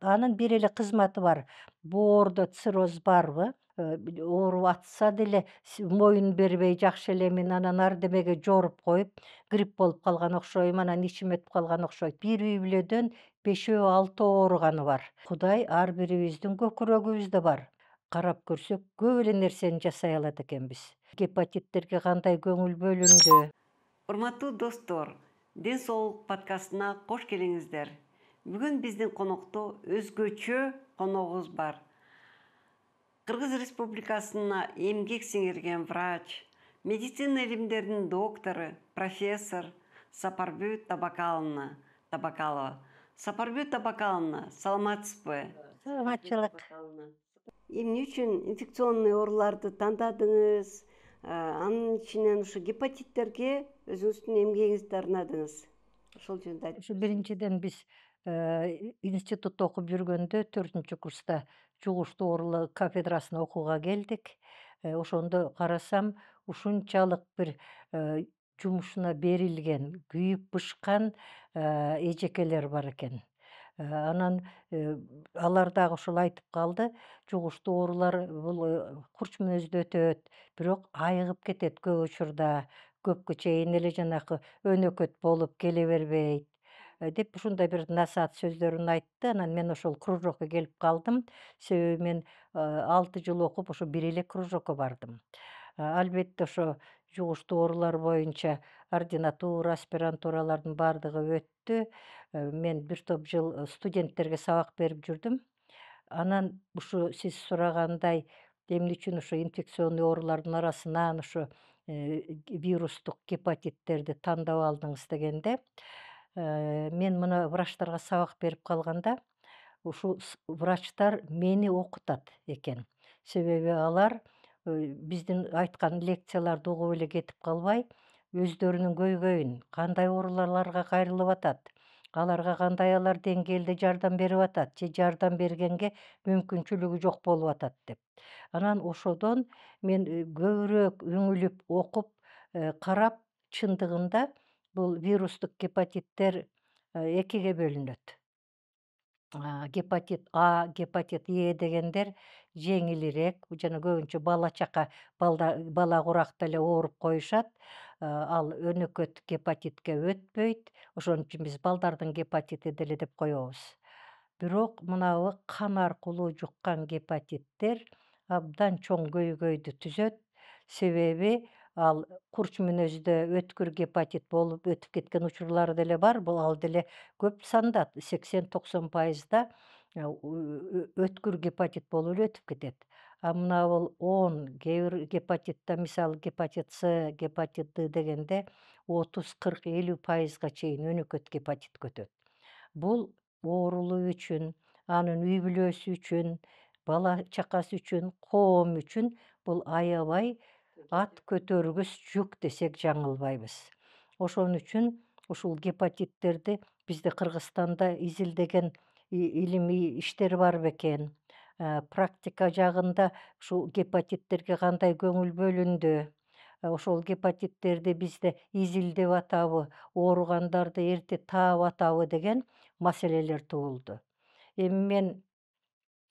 Анын бир эле кызматы бар. Боордо цирроз барбы, ооруп атса деле моюн бербей жакшы эле эми анан ардемеге жоруп коюп, грипп болуп калган окшойм, анан ичим өтүп калган окшойт. Бир үй бүлөдөн 5-өө 6-өө ооруганы бар. Кудай ар бирибиздин көкүрөгүбүздө бар. Карап көрсөк көп эле нерсени жасай алат экенбиз. Гепатиттерге кандай көңүл бөлүндү? Урматтуу достор, Ден соолук подкастына кош келиңиздер. Бүгүн биздин конокто өзгөчө коногубуз бар. Кыргыз Республикасына эмгек сиңирген врач, медицина илимдеринин доктору, профессор Сапарбү Табакалова. Сапарбү Табакаловна, саламатсызбы? Саламатчылык. Эмне үчүн инфекционный ооруларды тандадыңыз? Анын ичинен ушу гепатиттерге өзүңүздүн эмгегиңизди арнадыңыз. Ошол жөнүндө айтып Ушу биринчиден биз институтта окуп жүргөндө 4-курста жугуштуу оорулар кафедрасына окууга келдик. Ошондо карасам ушунчалык бир жумушуна берилген, күйүп бышкан эжекелер бар экен. Анан алар дагы ошол айтып калды, жугуштуу оорулар бул курч мүнөздө өтөт, бирок айыгып кетет көп учурда. Көпкө чейин эле жанакы өнөкөт болуп келе бербейт деп ушундай бир насаат сөздөрүн айтты. Анан мен ошол кружокко келип калдым. Себеби мен 6 жыл окуп, ошо бир эле кружокко бардым. Албетте ошо жугуштуу оорулар боюнча ординатура, аспирантуралардын баардыгы өттү. Мен бир топ жыл студенттерге сабак берип жүрдүм. Анан ушу сиз сурагандай, эмне үчүн ушу инфекционный оорулардын арасынан ушу вирустук гепатиттерди тандап алдыңыз дегенде, мен мына врачтарга сабак берип калганда, ушул врачтар мени окутат экен. Себеби алар биздин айткан лекцияларды угуп эле кетип калбай, өздөрүнүн көйгөйүн, кандай ооруларга кайрылып атат, аларга кандай алар деңгээлде жардам берип атат, же жардам бергенге мүмкүнчүлүгү жок болуп атат деп. Анан ошодон мен көбүрөөк үңүлүп, окуп, карап, чындыгында бул вирустук гепатиттер экиге бөлүнөт. Гепатит А, гепатит Е дегендер жеңилирээк, жана көбүнчө бала-чака, бала куракта эле ооруп коюшат. Ал өнөкөт гепатитке өтпөйт. Ошон үчүн биз балдардын гепатити деле деп коебуз. Бирок мынабы кан аркылуу жуккан гепатиттер абдан чоң көйгөйдү түзөт. Себеби ал курч мүнөздө өткүр гепатит болуп өтүп кеткен учурлары деле бар. Ал деле көп санда 80-90% өткүр гепатит болуп эле өтүп кетет. Мына бул 10, кээ бир гепатитта, мисалы гепатит С, гепатит Д дегенде 30-40-50%га чейин өнөкөт гепатит көтөт. Бул оорулуу үчүн, анын үй бүлөсү үчүн, бала-чакасы үчүн, коом үчүн бул аябай ат көтөргүс жүк десек жаңылбайбыз. Ошон үчүн ушул гепатиттерди бизде Кыргызстанда изилдеген илимий иштер бар бекен. Практика жагында ушул гепатиттерге кандай көңүл бөлүндү, ошол гепатиттерди бизде изилдеп атабы, ооругандарды эрте таап атабы деген маселелер туулду. Эми мен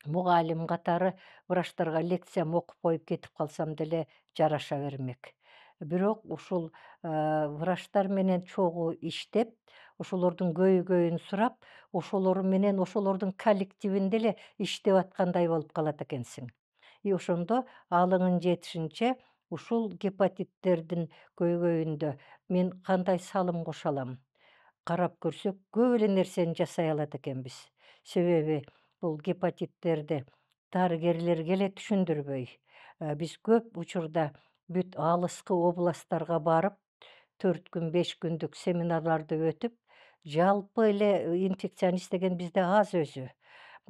мугалим катары врачтарга лекциям окуп коюп кетип калсам деле жараша бермек. Бирок ушул врачтар менен чогуу иштеп, ошолордун көйгөйүн сурап, ошолор менен ошолордун коллективинде эле иштеп аткандай болуп калат экенсиң. И ошондо алыңын жетишинче ушул гепатиттердин көйгөйүндө мен кандай салым кошо алам? Карап көрсөк көп эле нерсени жасай алат экенбиз. Себеби бул гепатиттерди дарыгерлерге эле түшүндүрбөй, биз көп учурда бүт алыскы областтарга барып, 4 күн, 5 күндүк семинарларды өтүп, жалпы эле инфекционист деген бизде аз өзү.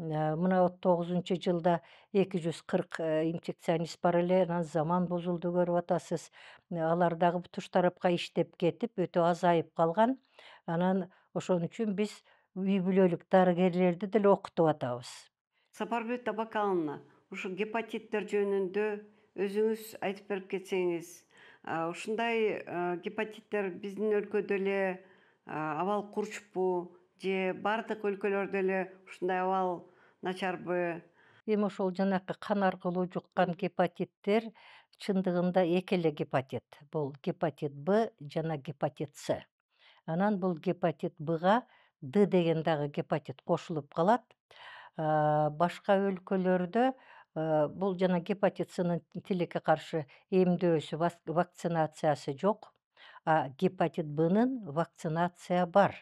Мына 9-жылда 240 инфекционист бар эле, анан заман бузулду көрүп атасыз. Алар дагы туш тарапка иштеп кетип, өтө азайып калган. Анан ошон үчүн биз үй бүлөлүк дарыгерлерди деле окутуп атабыз. Сапарбү Табакаловна, ушу гепатиттер жөнүндө өзүңүз айтып берип кетсеңиз, ушундай гепатиттер биздин өлкөдө эле абал курчпу же бардык өлкөлөрдө эле ушундай абал начарбы? Эми ошол жанакы кан аркылуу жуккан гепатиттер чындыгында эки эле гепатит. Бул гепатит Б жана гепатит С. Анан бул гепатит Бга Д деген дагы гепатит кошулуп калат. Башка өлкөлөрдө бул жана гепатит Снын тилекке каршы эмдөөсү, вакцинациясы жок, а гепатит Бнын вакцинация бар.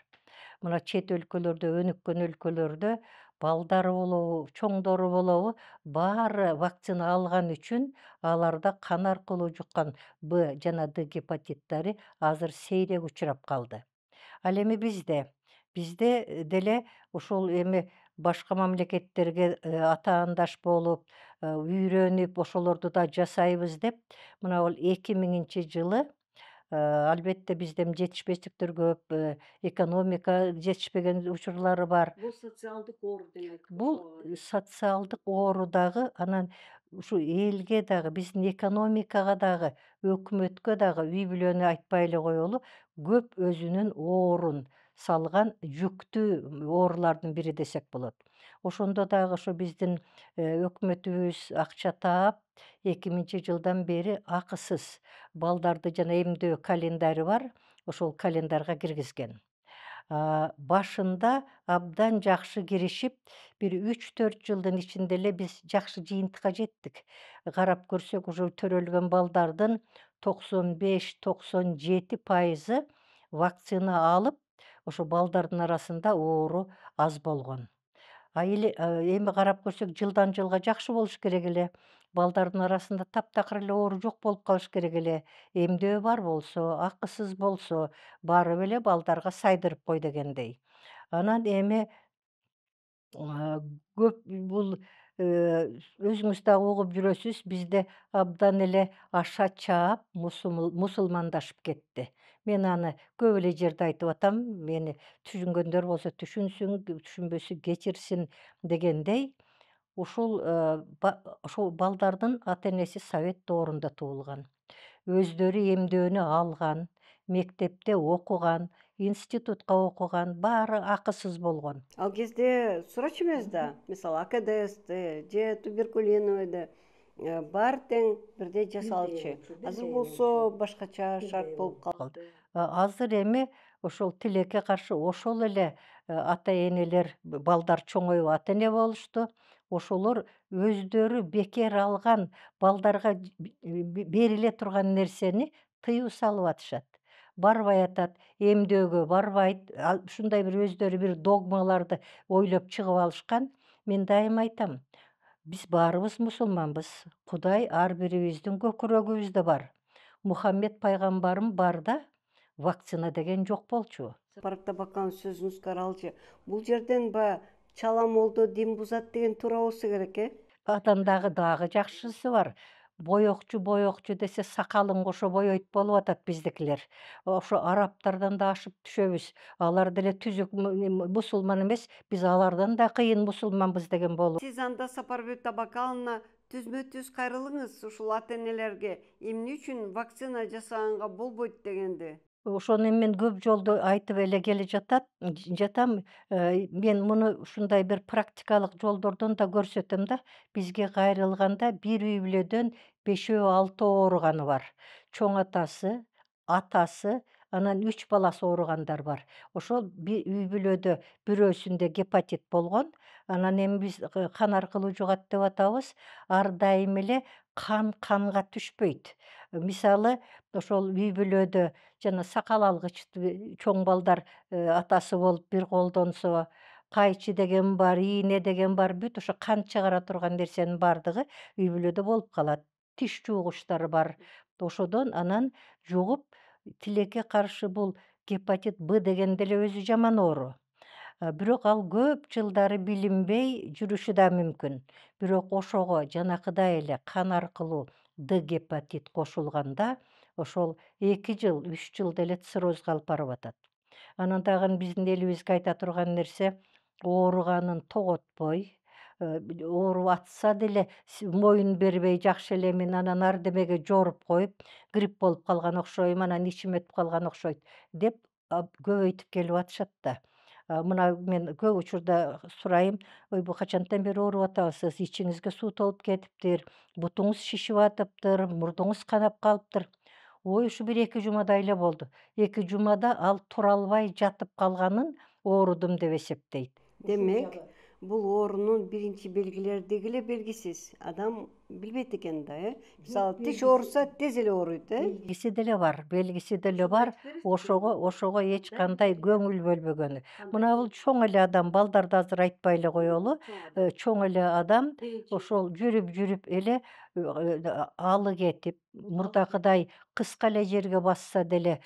Мына чет өлкөлөрдө, өнүккөн өлкөлөрдө балдары болобу, чоңдору болобу, баары вакцина алган үчүн аларда кан аркылуу жуккан Б жана Д гепатиттери азыр сейрек учурап калды. Ал эми бизде деле ушул эми башка мамлекеттерге атаандаш болуп, үйрөнүп, ошолорду да жасайбыз деп, мына бул 2000-жылы албетте бизде жетишпештиктер көп, экономика жетишпеген учурлары бар. Бул социалдык оор демек. Бул социалдык оору дагы, анан ушу элге дагы, биздин экономикага дагы, өкмөткө дагы үй бүлөнү айтпай эле коелу, көп өзүнүн оорун салган жүктүү оорулардын бири десек болот. Ошондо дагы ошо биздин өкмөтүбүз акча таап, 2000-жылдан бери акысыз балдарды жана эмдөө календари бар, ошол календарга киргизген. Башында абдан жакшы киришип, бир 3-4 жылдын ичинде эле биз жакшы жыйынтыкка жеттик. Карап көрсөк, уже төрөлгөн балдардын 95-97% вакцина алып, ошо балдардын арасында оору аз болгон. Эми карап көрсөк, жылдан жылга жакшы болуш керек эле. Балдардын арасында таптакыр эле оору жок болуп калыш керек эле. Эмдөө бар болсо, акысыз болсо, барып эле балдарга сайдырып кой дегендей. Анан эми көп бул өзүңүз дагы угуп жүрөсүз, бизде абдан эле аша чаап мусулмандашып кетти. Мен аны көп эле жерде айтып атам, мени түшүнгөндөр болсо түшүнсүн, түшүнбөсө кечирсин дегендей. Ушул балдардын ата энеси совет доорунда туулган. Өздөрү эмдөөнү алган, мектепте окуган, институтка окуган, баары акысыз болгон. Ал кезде сурачу эмес да, мисалы АКДСти же туберкулиновыйды баары тең бирдей жасалчу. Азыр болсо башкача шарт болуп калды. Азыр эми ошол тилекке каршы ошол эле ата энелер, балдар чоңоюп ата эне болушту. Ошолор өздөрү бекер алган балдарга бериле турган нерсени тыюу салып атышат. Барбай атат, эмдөөгө барбайт. Ушундай бир өздөрү бир догмаларды ойлоп чыгып алышкан. Мен дайыма айтам, биз баарыбыз мусулманбыз. Кудай ар бирибиздин көкүрөгүбүздө бар. Мухаммед пайгамбарым барда вакцина деген жок болчу. Сапаров Табакан сөзүңүз каралчы. Бул жерден чала молдо дин бузат деген туура болсо керек, Андан дагы жакшысы бар. Боекчу десе сакалын кошо бойойт болуп атат биздикилер. Ошо арабтардан да ашып түшөбүз. Алар деле түзүк мусулман эмес, биз алардан да кыйын мусулманбыз деген болуп. Сиз анда Сапарбек Табакановна түзмө-түз кайрылыңыз ушул ата энелерге эмне үчүн вакцина жасаганга болбойт дегенди. Ошону эми мен көп жолду айтып эле келе жатам. Мен муну ушундай бир практикалык жолдордон да көрсөтөм да. Бизге кайрылганда бир үй бүлөдөн 5-6 ооруганы бар. Чоң атасы, анан 3 баласы ооругандар бар. Ошол үй бүлөдө бирөөсүндө гепатит болгон. Анан эми биз кан аркылуу жугат деп атабыз. Ар дайым эле канга түшпөйт. Мисалы, ошол үй бүлөдө жана сакал алгыч чоң балдар атасы болуп бир колдонсо, кайчы деген бар, ийне деген бар, бүт ошо кан чыгара турган нерсенин баардыгы үй бүлөдө болуп калат. Тиш жуугучтар бар. Ошодон анан жугуп, тилекке каршы бул гепатит Б деген деле өзү жаман оору. Бирок ал көп жылдары билинбей жүрүшү да мүмкүн. Бирок ошого жанакыдай эле кан аркылуу Д гепатит кошулганда, ошол 2 жыл, 3 жылда эле циррозго алып барып атат. Анан дагы биздин элибизге айта турган нерсе, ооруганын тоготпой, ооруп атса деле моюн бербей жакшы элемин, анан ардемеге жоруп коюп, грипп болуп калган окшойм, анан ичим өтүп калган окшойт деп көбөйтүп келип атышат да. Мына мен көп учурда сурайм, ой бу качантан бери ооруп атабыз, ичиңизге суу толуп кетиптир, бутуңуз шишип атыптыр, мурдуңуз канап калыптыр. Ой ушу 1-2 жумадай эле болду. 2 жумада ал тура албай жатып калганын оорудум деп эсептейт. Демек, бул оорунун биринчи белгилери деги эле белгисиз. Адам билбейт экен да, Мисалы, тиш ооруса тез эле ооруйт, Белгиси деле бар. Ошого эч кандай көңүл бөлбөгөнү. Мына бул чоң эле адам, балдарды азыр айтпай эле коелу. Чоң эле адам ошол жүрүп эле алы кетип, мурдакыдай кыска эле жерге басса деле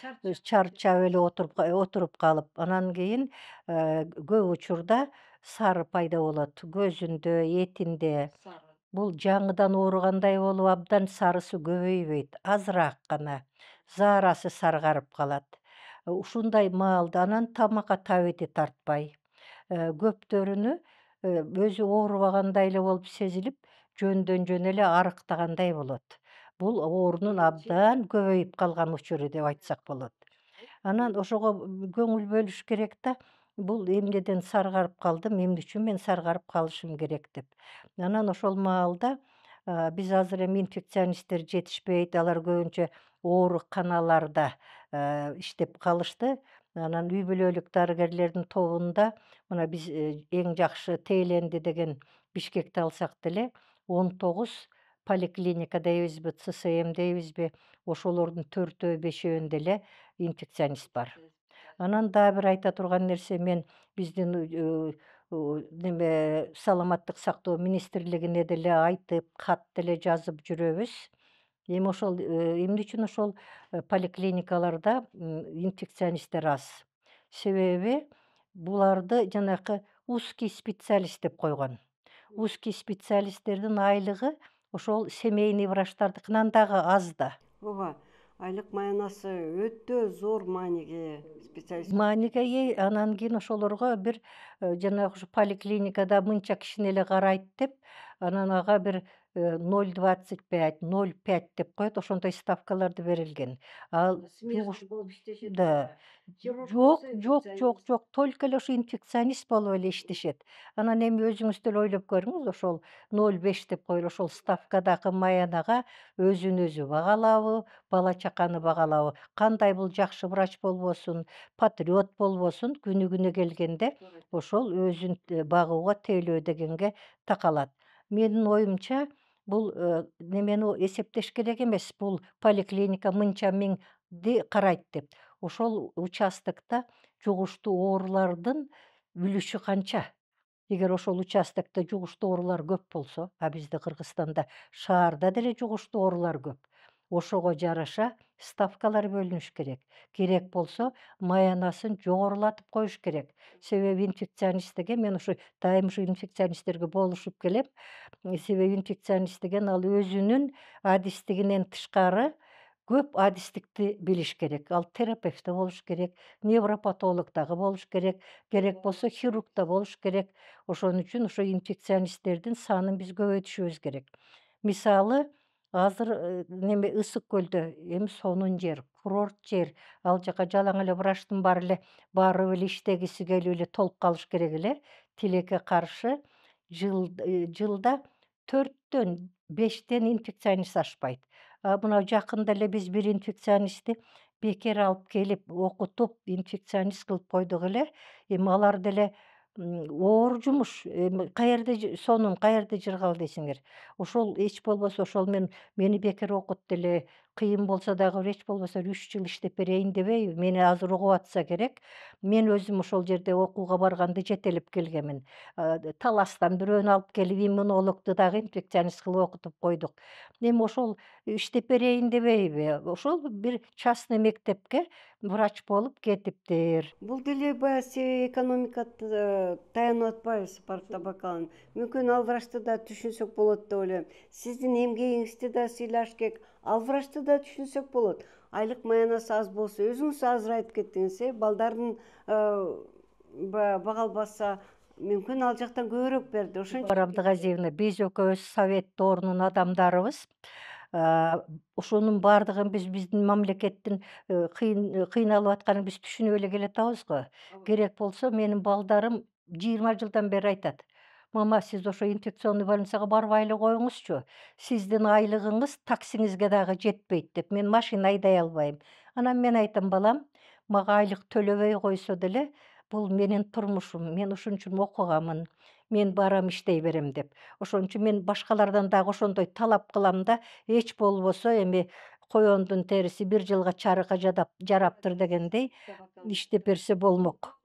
чарчап эле отуруп калып, анан кийин көп учурда сары пайда болот. Көзүндө, этинде. Бул жаңыдан ооругандай болуп, абдан сарысы көбөйбөйт, азыраак гана. Заарасы саргарып калат. Ушундай маалда анан тамакка табити тартпай. Көптөрүнү өзү оорубагандай эле болуп сезилип, жөндөн жөн эле арыктагандай болот. Бул оорунун абдан көбөйүп калган учуру деп айтсак болот. Анан ошого көңүл бөлүш керек да. Бул эмнеден саргарып калдым, эмне үчүн мен саргарып калышым керек деп. Анан ошол маалда биз азыр эми инфекционисттер жетишпейт, алар көбүнчө ооруканаларда иштеп калышты. Анан үй бүлөлүк дарыгерлердин тобунда мына биз эң жакшы Тээленди деген Бишкекти алсак деле 19 поликлиника дейбизби, ЦСМ дейбизби, ошолордун 4-5-өндө эле инфекционист бар. Анан дагы бир айта турган нерсе, мен биздин неме саламаттык сактоо министрлигине деле айтып, кат деле жазып жүрөбүз. Эми ошол эмне үчүн ошол поликлиникаларда инфекционисттер аз? Себеби буларды жанакы узкий специалист деп койгон. Узкий специалисттердин айлыгы ошол семейный врачтардыкынан дагы аз да. Ооба, айлык маянасы өтө зор мааниге специалист. Мааниге ээ, анан кийин ошолорго бир жанагы ушу поликлиникада мынча кишини эле карайт деп, анан ага бир 0,25, 0,5 деп коет, ошондой ставкаларды берилген. Ал болуп иштешет. да. Жок, только эле ошо инфекционист болуп эле иштешет. Анан эми өзүңүз деле ойлоп көрүңүз, ошол 0,5 деп коелу, ошол ставкадагы маянага өзүн өзү багалабы, бала чаканы багалабы, кандай бул жакшы врач болбосун, патриот болбосун, күнү келгенде ошол өзүн багууга, тейлөө дегенге такалат. Менин оюмча, бул немени эсептеш керек эмес, бул поликлиника мынча миңди карайт деп. Ошол участокто жугуштуу оорулардын үлүшү канча? Эгер ошол участокто жугуштуу оорулар көп болсо, а бизде Кыргызстанда шаарда деле жугуштуу оорулар көп. Ошого жараша ставкалар бөлүнүш керек. Керек болсо маянасын жогорулатып коюш керек. Себеби инфекционист деген, мен ушу дайым ушу инфекционисттерге болушуп келем. Себеби инфекционист деген ал өзүнүн адистигинен тышкары көп адистикти билиш керек. Ал терапевт да болуш керек, невропатолог дагы болуш керек, керек болсо хирург да болуш керек. Ошон үчүн ошо инфекционисттердин санын биз көбөйтүшүбүз керек. Мисалы, азыр неме Ысык көлдө эми сонун жер, курорт жер. Ал жака жалаң эле врачтын барып эле иштегиси келип эле толуп калыш керек эле. Тилекке каршы жылда 4-5тен инфекционист ашпайт. Мына жакында эле биз бир инфекционистти бекер алып келип, окутуп, инфекционист кылып койдук эле. Эми алар деле оор жумуш. Эми сонун каерде жыргал дейсиңер. Ошол эч болбосо ошол мени бекер окутду эле, кыйын болсо дагы эч болбосо 3 жыл иштеп берейин дебейби? Мени азыр угуп атса керек. Мен өзүм ошол жерде окууга барганда жетелеп келгенмин. Таластан бирөөнү алып келип, иммунологду дагы инфекционист кылып окутуп койдук. Эми ошол иштеп берейин дебейби? Ошол бир частный мектепке врач болуп кетиптир. Бул деле баягы экономикага таянып атпайбы Сапаров Табакалын? Мүмкүн ал врачты да түшүнсөк болот деп ойлойм. Сиздин эмгегиңизди да сыйлаш керек, ал врачты да түшүнсөк болот. Айлык маянасы аз болсо, өзүңүз азыр айтып кеттиңиз, балдардын бага албаса, мүмкүн ал жактан көбүрөөк берди. Ошон Абдыгазиевна, биз экөөбүз совет доорунун адамдарыбыз. Ошонун баардыгын биздин мамлекеттин кыйналып атканын биз түшүнүп эле келатабыз го. Керек болсо менин балдарым 20 жылдан бери айтат: "Мама, сиз ошо инфекционный больницага барбай эле коюңузчу. Сиздин айлыгыңыз таксиңизге дагы жетпейт" деп. Мен машина айдай албайм. Анан мен айтам: "Балам, мага айлык төлөбөй койсо деле бул менин турмушум. Мен ушун үчүн окуганмын. Мен барам иштей берем" деп. Ошон үчүн мен башкалардан дагы ошондой талап кылам да, эч болбосо эми коёндун териси бир жылга чарыга жараптыр дегендей иштеп берсе болмок.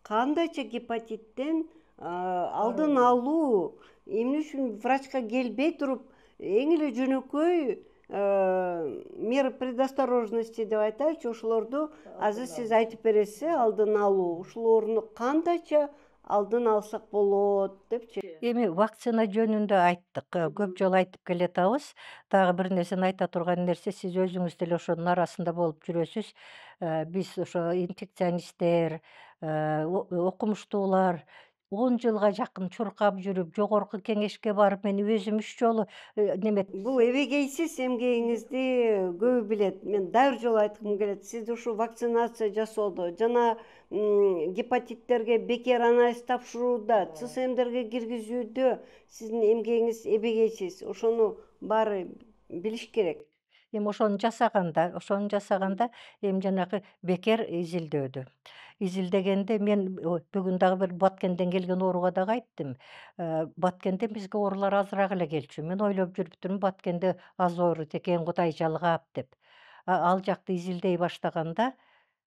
Кандайча гепатиттен алдын алуу эмне үчүн врачка келбей туруп эң эле жөнөкөй мера предосторожности деп айтайлычы, ошолорду азыр сиз айтып бересиз, алдын алуу. Ушулорну кандайча алдын алсак болот депчи. Эми вакцина жөнүндө айттык, көп жолу айтып келатабыз. Дагы бир нерсени айта турган нерсе, сиз өзүңүз деле ошонун арасында болуп жүрөсүз. Биз ошо инфекционисттер, окумуштуулар 10 жылга жакын чуркап жүрүп, жогорку кеңешке барып, мен өзүм 3 жолу Бул эбегейсиз эмгегиңизди көбү билет. Мен дагы бир жолу айткым келет. Сиз ушу вакцинация жасоодо жана гепатиттерге бекер анализ тапшырууда, ЦСМдерге киргизүүдө сиздин эмгегиңиз эбегейсиз. Ошону баары билиш керек. Эми ошону жасаганда эми жанагы бекер изилдөөдө. Изилдегенде мен бүгүн дагы бир Баткенден келген ооруга дагы айттым. Баткенден бизге оорулар азыраак эле келчү. Мен ойлоп жүрүптүрмүн, Баткенде аз оорут экен, Кудай жалгаап деп. Ал жакты изилдей баштаганда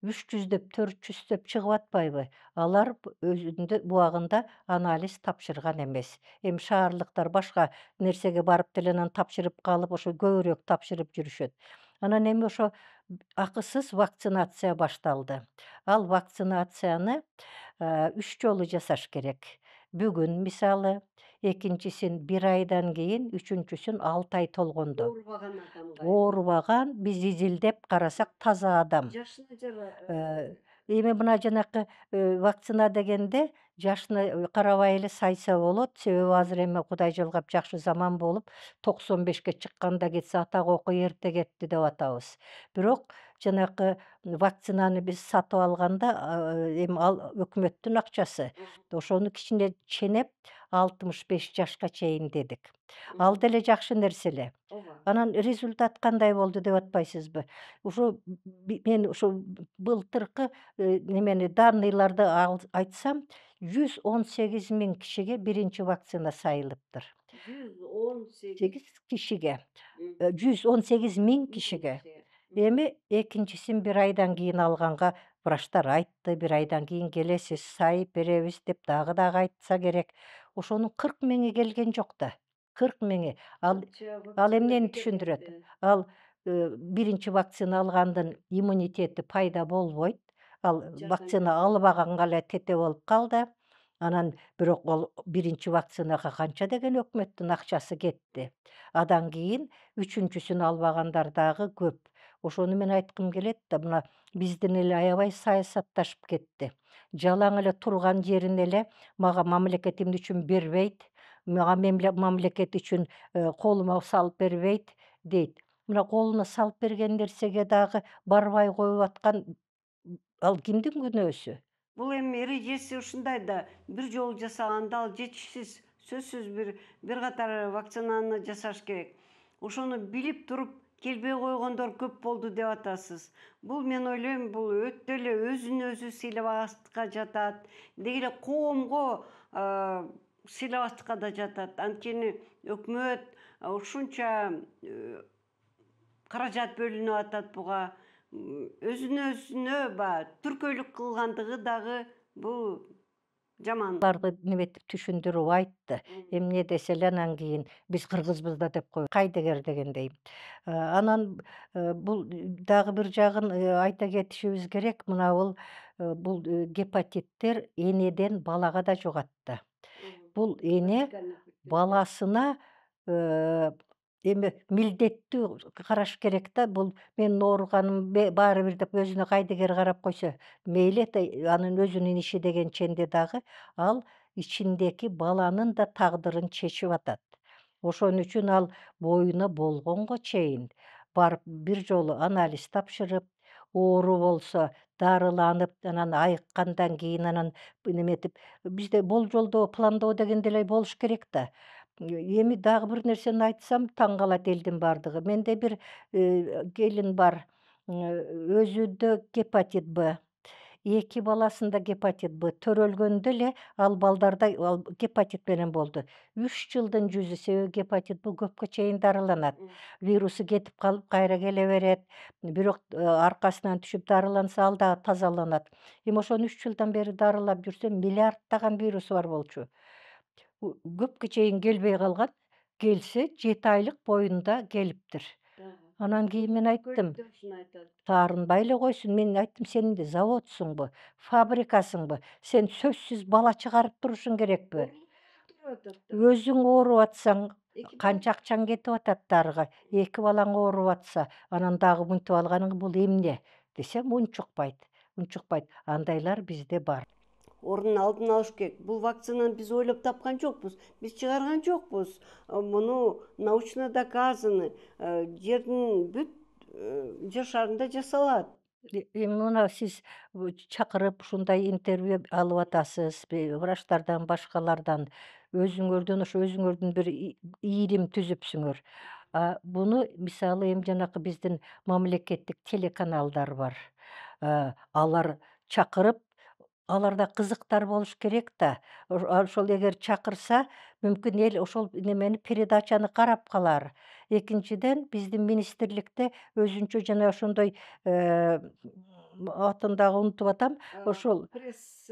300 400 чыгып атпайбы? Алар өзүндө убагында анализ тапшырган эмес. Эми шаарлыктар башка нерсеге барып деле анан тапшырып калып, ошо көбүрөөк тапшырып жүрүшөт. Анан эми ошо акысыз вакцинация башталды. Ал вакцинацияны 3 жолу жасаш керек. Бүгүн мисалы, экинчисин 1 айдан кийин, үчүнчүсүн 6 ай толгондо. Оорубаган адамга. Оорубаган, биз изилдеп карасак таза адам. Жашына жара. Эми мына жанакы вакцина дегенде жашына карабай эле сайса болот. Себеби азыр эми Кудай жалгап жакшы заман болуп, 95 чыкканда кетсе ата-коку эрте кетти деп атабыз. Бирок жанакы вакцинаны биз сатып алганда эми ал өкмөттүн акчасы. Ошону кичине ченеп 65 жашка чейин дедик. Ал деле жакшы нерсе эле. Ооба. Анан результат кандай болду деп атпайсызбы? Ушу мен ушу былтыркы немени данныйларды айтсам, 118 миң кишиге биринчи вакцина сайылыптыр. 118. 8 кишиге, 118 миң кишиге. Эми экинчисин 1 айдан кийин алганга врачтар айтты, 1 айдан кийин келесиз, сайып беребиз деп дагы айтса керек. Ошонун 40 миңи келген жок да. 40 миңи. Ал эмнени түшүндүрөт? Ал биринчи вакцина алгандын иммунитети пайда болбойт. Ал вакцина албаганга эле тете болуп калды. Анан бирок ол биринчи вакцинага канча деген өкмөттүн акчасы кетти. Адан кийин үчүнчүсүн албагандар дагы көп. Ошону мен айткым келет да, мына биздин эле аябай саясатташып кетти. Жалаң эле турган жерин эле мага мамлекет эмне үчүн бербейт, мага мамлекет үчүн колума салып бербейт дейт. Мына колуна салып берген нерсеге дагы барбай коюп аткан ал кимдин күнөөсү? Бул эми эрежеси ушундай да, бир жолу жасаганда ал жетишсиз. Сөзсүз бир катар вакцинаны жасаш керек. Ошону билип туруп келбей койгондор көп болду деп атасыз. Бул мен ойлойм, бул өтө эле өзүн өзү сыйлабастыкка жатат. Деги эле коомго сыйлабастыкка да жатат. Анткени өкмөт ушунча каражат бөлүнүп атат буга. Өзүнө өзүнө баягы түркөйлүк кылгандыгы дагы бул жаман. Аларды неметип түшүндүрүп айтты. Эмне десе эле анан кийин биз кыргызбыз да деп коет. Кайдыгер дегендей. Анан бул дагы бир жагын айта кетишибиз керек. Бул гепатиттер энеден балага да жугат да. Бул эне баласына эми милдеттүү караш керек да. Бул менин ооруганым баары бир деп өзүнө кайдыгер карап койсо мейли, анын өзүнүн иши дегенченде дагы ал ичиндеги баланын да тагдырын чечип атат. Ошон үчүн ал боюна болгонго чейин барып бир жолу анализ тапшырып, оору болсо дарыланып, анан айыккандан кийин анан неметип, бизде болжолдоо, пландоо деген деле болуш керек да. Эми дагы бир нерсени айтсам таң калат элдин баардыгы. Менде бир келин бар, өзүдө гепатит Б. 2 баласында гепатит Б. Төрөлгөндө эле ал балдарда ал гепатит менен болду. 3 жылдын жүзү, себеби гепатит Б көпкө чейин дарыланат. Вирусу кетип калып кайра келе берет. Бирок аркасынан түшүп дарыланса ал дагы тазаланат. Эми ошону 3 жылдан бери дарылап жүрсөм, миллиарддаган вирусу бар болчу. Көпкө чейин келбей калган. Келсе 7 айлык боюнда келиптир. Анан кийин мен айттым, таарынбай эле койсун. Мен айттым, сен заводсуңбу, фабрикасыңбы? Сен сөзсүз бала чыгарып турушуң керекпи? Өзүң ооруп атсаң, канча акчаң кетип атат дарыга? 2 балаң ооруп атса, анан дагы мынтип алганың бул эмне? Десем унчукпайт, унчукпайт. Андайлар бизде бар. Ордун алдын алыш керек. Бул вакцинаны биз ойлоп тапкан жокпуз. Биз чыгарган жокпуз. Муну научно доказано. Жердин бүт жер шарында жасалат. Эми мына сиз чакырып ушундай интервью алып атасыз, врачтардан, башкалардан. Өзүңөрдөн ошо өзүңөрдүн бир ийрим түзүпсүңөр. Буну мисалы эми жанакы биздин мамлекеттик телеканалдар бар. Алар чакырып, аларда кызыктар болуш керек да. Ошол эгер чакырса, мүмкүн эл ошол немени передачаны карап калар. Экинчиден, биздин министрликте өзүнчө жана ошондой атын дагы унутуп атам. Ошол пресс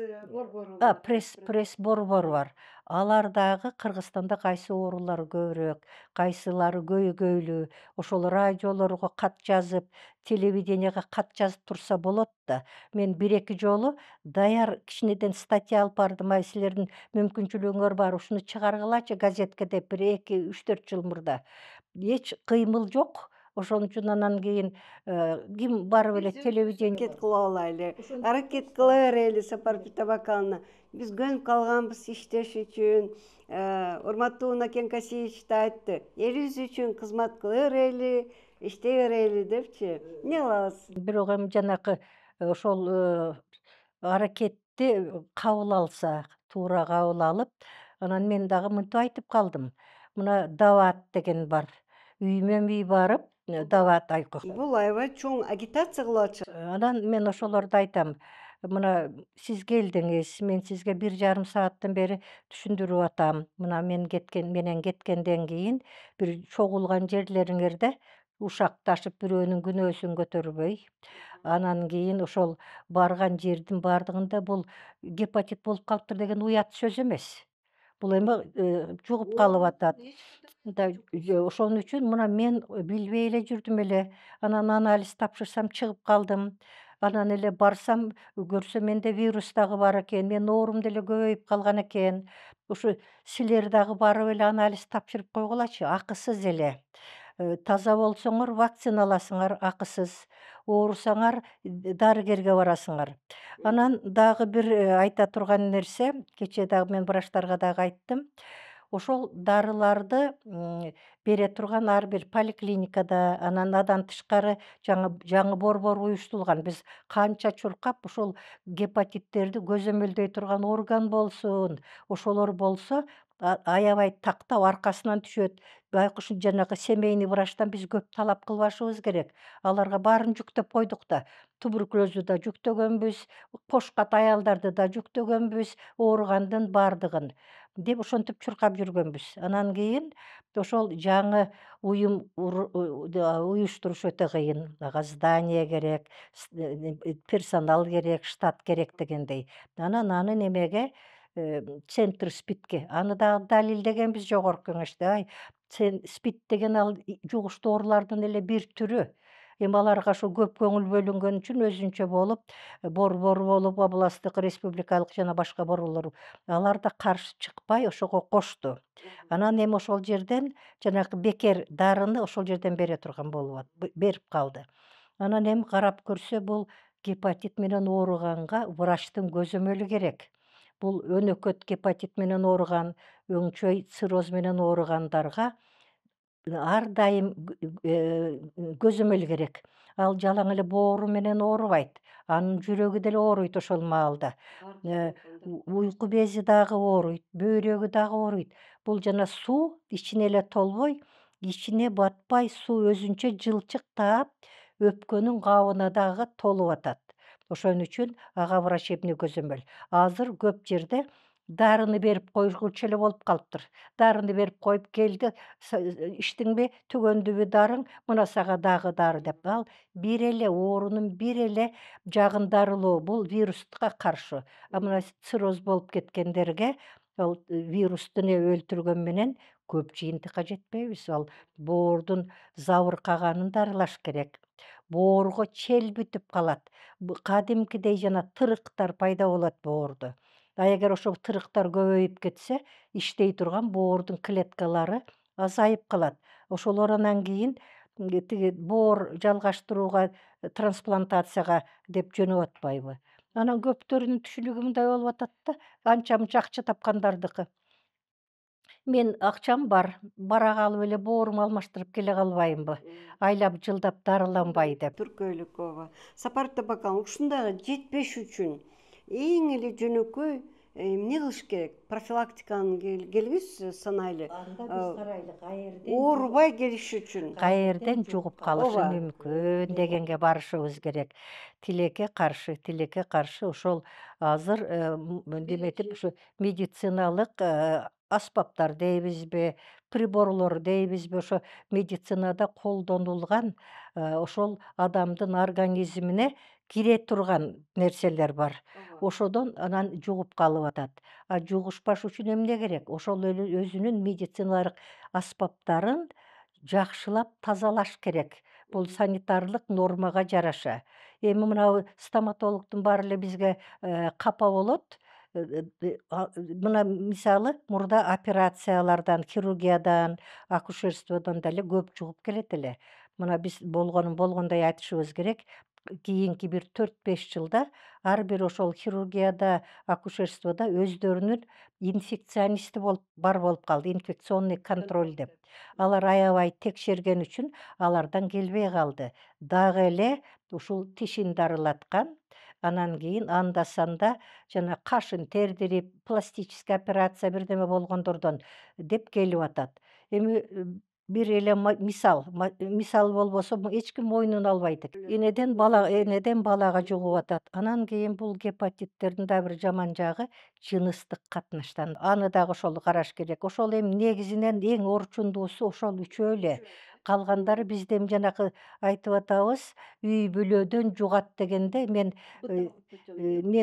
борбор бар. Алар дагы Кыргызстанда кайсы оорулар көбүрөөк, кайсылары көйгөйлүү, ошол радиолорго кат жазып, телевиденияга кат жазып турса болот да. Мен 1-2 жолу даяр кичинеден статья алып бардым. Ай, силердин мүмкүнчүлүгүңөр бар, ушуну чыгаргылачы газетке деп, 1-2-3-4 жыл мурда. Эч кыймыл жок. Ошон үчүн анан кийин ким барып эле телевидение Аракет кыла алайлы. Аракет кыла берели, Сапар Табакаловна. Биз көнүп калганбыз иштеш үчүн. Урматтуу Накен Касиевич да айтты. Элибиз үчүн кызмат кыла берели, иштей берели депчи. Эмне кылабыз? бирок эми жанакы ошол аракетти кабыл алса, туура кабыл алып, анан мен дагы мынтип айтып калдым. Мына Дават деген бар. Үймө үй барып, Дават Бул аябай чоң агитация кылып атышат. Анан мен ошолорду айтам. Мына сиз келдиңиз, мен сизге 1,5 сааттан бери түшүндүрүп атам. Мына мен менен кеткенден кийин бир чогулган жерлериңерде ушакташып бирөөнүн күнөөсүн көтөрбөй. Анан кийин ошол барган жердин баардыгында бул гепатит болуп калыптыр деген уят сөз эмес. Бул эми жугуп калып атат. Ошон үчүн мына мен билбей эле жүрдүм эле. Анан анализ тапшырсам чыгып калдым. Анан эле барсам, көрсөм менде вирус дагы бар экен. Менин оорум деле көбөйүп калган экен. Ушу силер дагы барып эле анализ тапшырып койгулачы, акысыз эле. Таза болсоңор вакцина аласыңар, акысыз. Оорусаңар, дарыгерге барасыңар. Анан дагы бир айта турган нерсе, кечээ дагы мен врачтарга дагы айттым. Ошол дарыларды бере турган ар бир поликлиникада, анан андан тышкары жаңы борбор уюштурулган. Биз канча чуркап ошол гепатиттерди көзөмөлдөй турган орган болсун. Ошолор болсо, аябай тактап аркасынан түшөт. Байкуш жанагы семейный врачтан биз көп талап кылбашыбыз керек. Аларга баарын жүктөп койдук да. Туберкулезду да жүктөгөнбүз, кошкат аялдарды да жүктөгөнбүз, ооругандын баардыгын деп ошентип чуркап жүргөнбүз. Анан кийин ошол жаңы уюм уюштуруш өтө кыйын. Ага здание керек, персонал керек, штат керек дегендей. Анан аны немеге, центр СПИДке, аны дагы далилдегенбиз жогорку кеңеште. Ай, СПИД деген ал жугуштуу оорулардын эле бир түрү. Эми аларга ошо көп көңүл бөлүнгөн үчүн өзүнчө болуп, борбор болуп, областтык, республикалык жана башка борборлор, алар да каршы чыкпай ошого кошту. Анан эми ошол жерден жанагы бекер дарыны ошол жерден бере турган болуп берип калды. Анан эми карап көрсө, бул гепатит менен ооруганга врачтын көзөмөлү керек. Бул өнөкөт гепатит менен ооруган, өңчөй цирроз менен ооругандарга ар дайым көзөмөл керек. Ал жалаң эле боору менен оорубайт. Анын жүрөгү деле ооруйт ошол маалда. Уйку бези дагы ооруйт, бөйрөгү дагы ооруйт. Бул жана суу ичине эле толбой, ичине батпай, суу өзүнчө жылчык таап, өпкөнүн кабына дагы толуп атат. Ошон үчүн ага врачебный көзөмөл. Азыр көп жерде дарыны берип койгучу эле болуп калыптыр. Дарыны берип коюп келди, ичтиңби, түгөндүбү дарың, мына сага дагы дары деп. Ал бир эле оорунун бир эле жагындарылуу, бул вирусқа каршы. А мына цирроз болуп кеткендерге ал вирусту өлтүргөн менен көп жыйынтыкка жетпейбиз. Ал боордун забыркаганын дарылаш керек. Боорго чел бүтүп калат. Кадимкидей жана тырыктар пайда болот боордо. А эгер ошол тырыктар көбөйүп кетсе, иштей турган боордун клеткалары азайып калат. Ошолор анан кийин тиги боор жалгаштырууга, трансплантацияга деп жөнөп атпайбы. Анан көптөрүнүн түшүнүгү мындай болуп атат да, анча мынча акча тапкандардыкы. Мен акчам бар, бара калып эле бооруму алмаштырып келе калбайынбы? Айлап жылдап дарыланбай деп. Түркөйлүк ооба. Сапар Табакан, ушундайга жетпеш үчүн эң эле жөнөкөй эмне кылыш керек? Профилактиканы келгиз санайлы. Анда биз карайлы, каерден Оорубай келиш үчүн. каерден жугуп калышы Ооба. мүмкүн дегенге барышыбыз керек. Тилекке каршы ошол азыр неметип ушу медициналык аспаптар дейбизби, приборлор дейбизби, ошо медицинада колдонулган ошол адамдын организмине кире турган нерселер бар. Ошодон анан жугуп калып атат. А жугушпаш үчүн эмне керек? Ошол эле өзүнүн медициналык аспаптарын жакшылап тазалаш керек. Бул санитарлык нормага жараша. Эми мынау стоматологдун баары эле бизге капа болот. Мына мисалы мурда операциялардан, хирургиядан, акушерстводон деле көп жугуп келет эле. Мына биз болгонун болгондой айтышыбыз керек. Кийинки бир 4-5 жылда ар бир ошол хирургияда, акушерствода өздөрүнүн инфекционисти бар болуп калды, инфекционный контроль деп. Алар аябай текшерген үчүн алардан келбей калды. Дагы эле ушул тишин дарылаткан, анан кийин анда санда жана кашын тердирип, пластический операция бирдеме болгондордон деп келип атат. Эми бир эле мисал болбосо эч ким мойнуна албайт. Энеден балага жугуп атат. Анан кийин бул гепатиттердин да бир жаман жагы жыныстык катнаштан. Аны дагы ошол караш керек. Ошол эми негизинен эң орчундуусу ошол үчөө эле. Калгандары бизде эми жанакы айтып атабыз, үй бүлөдөн жугат дегенде мен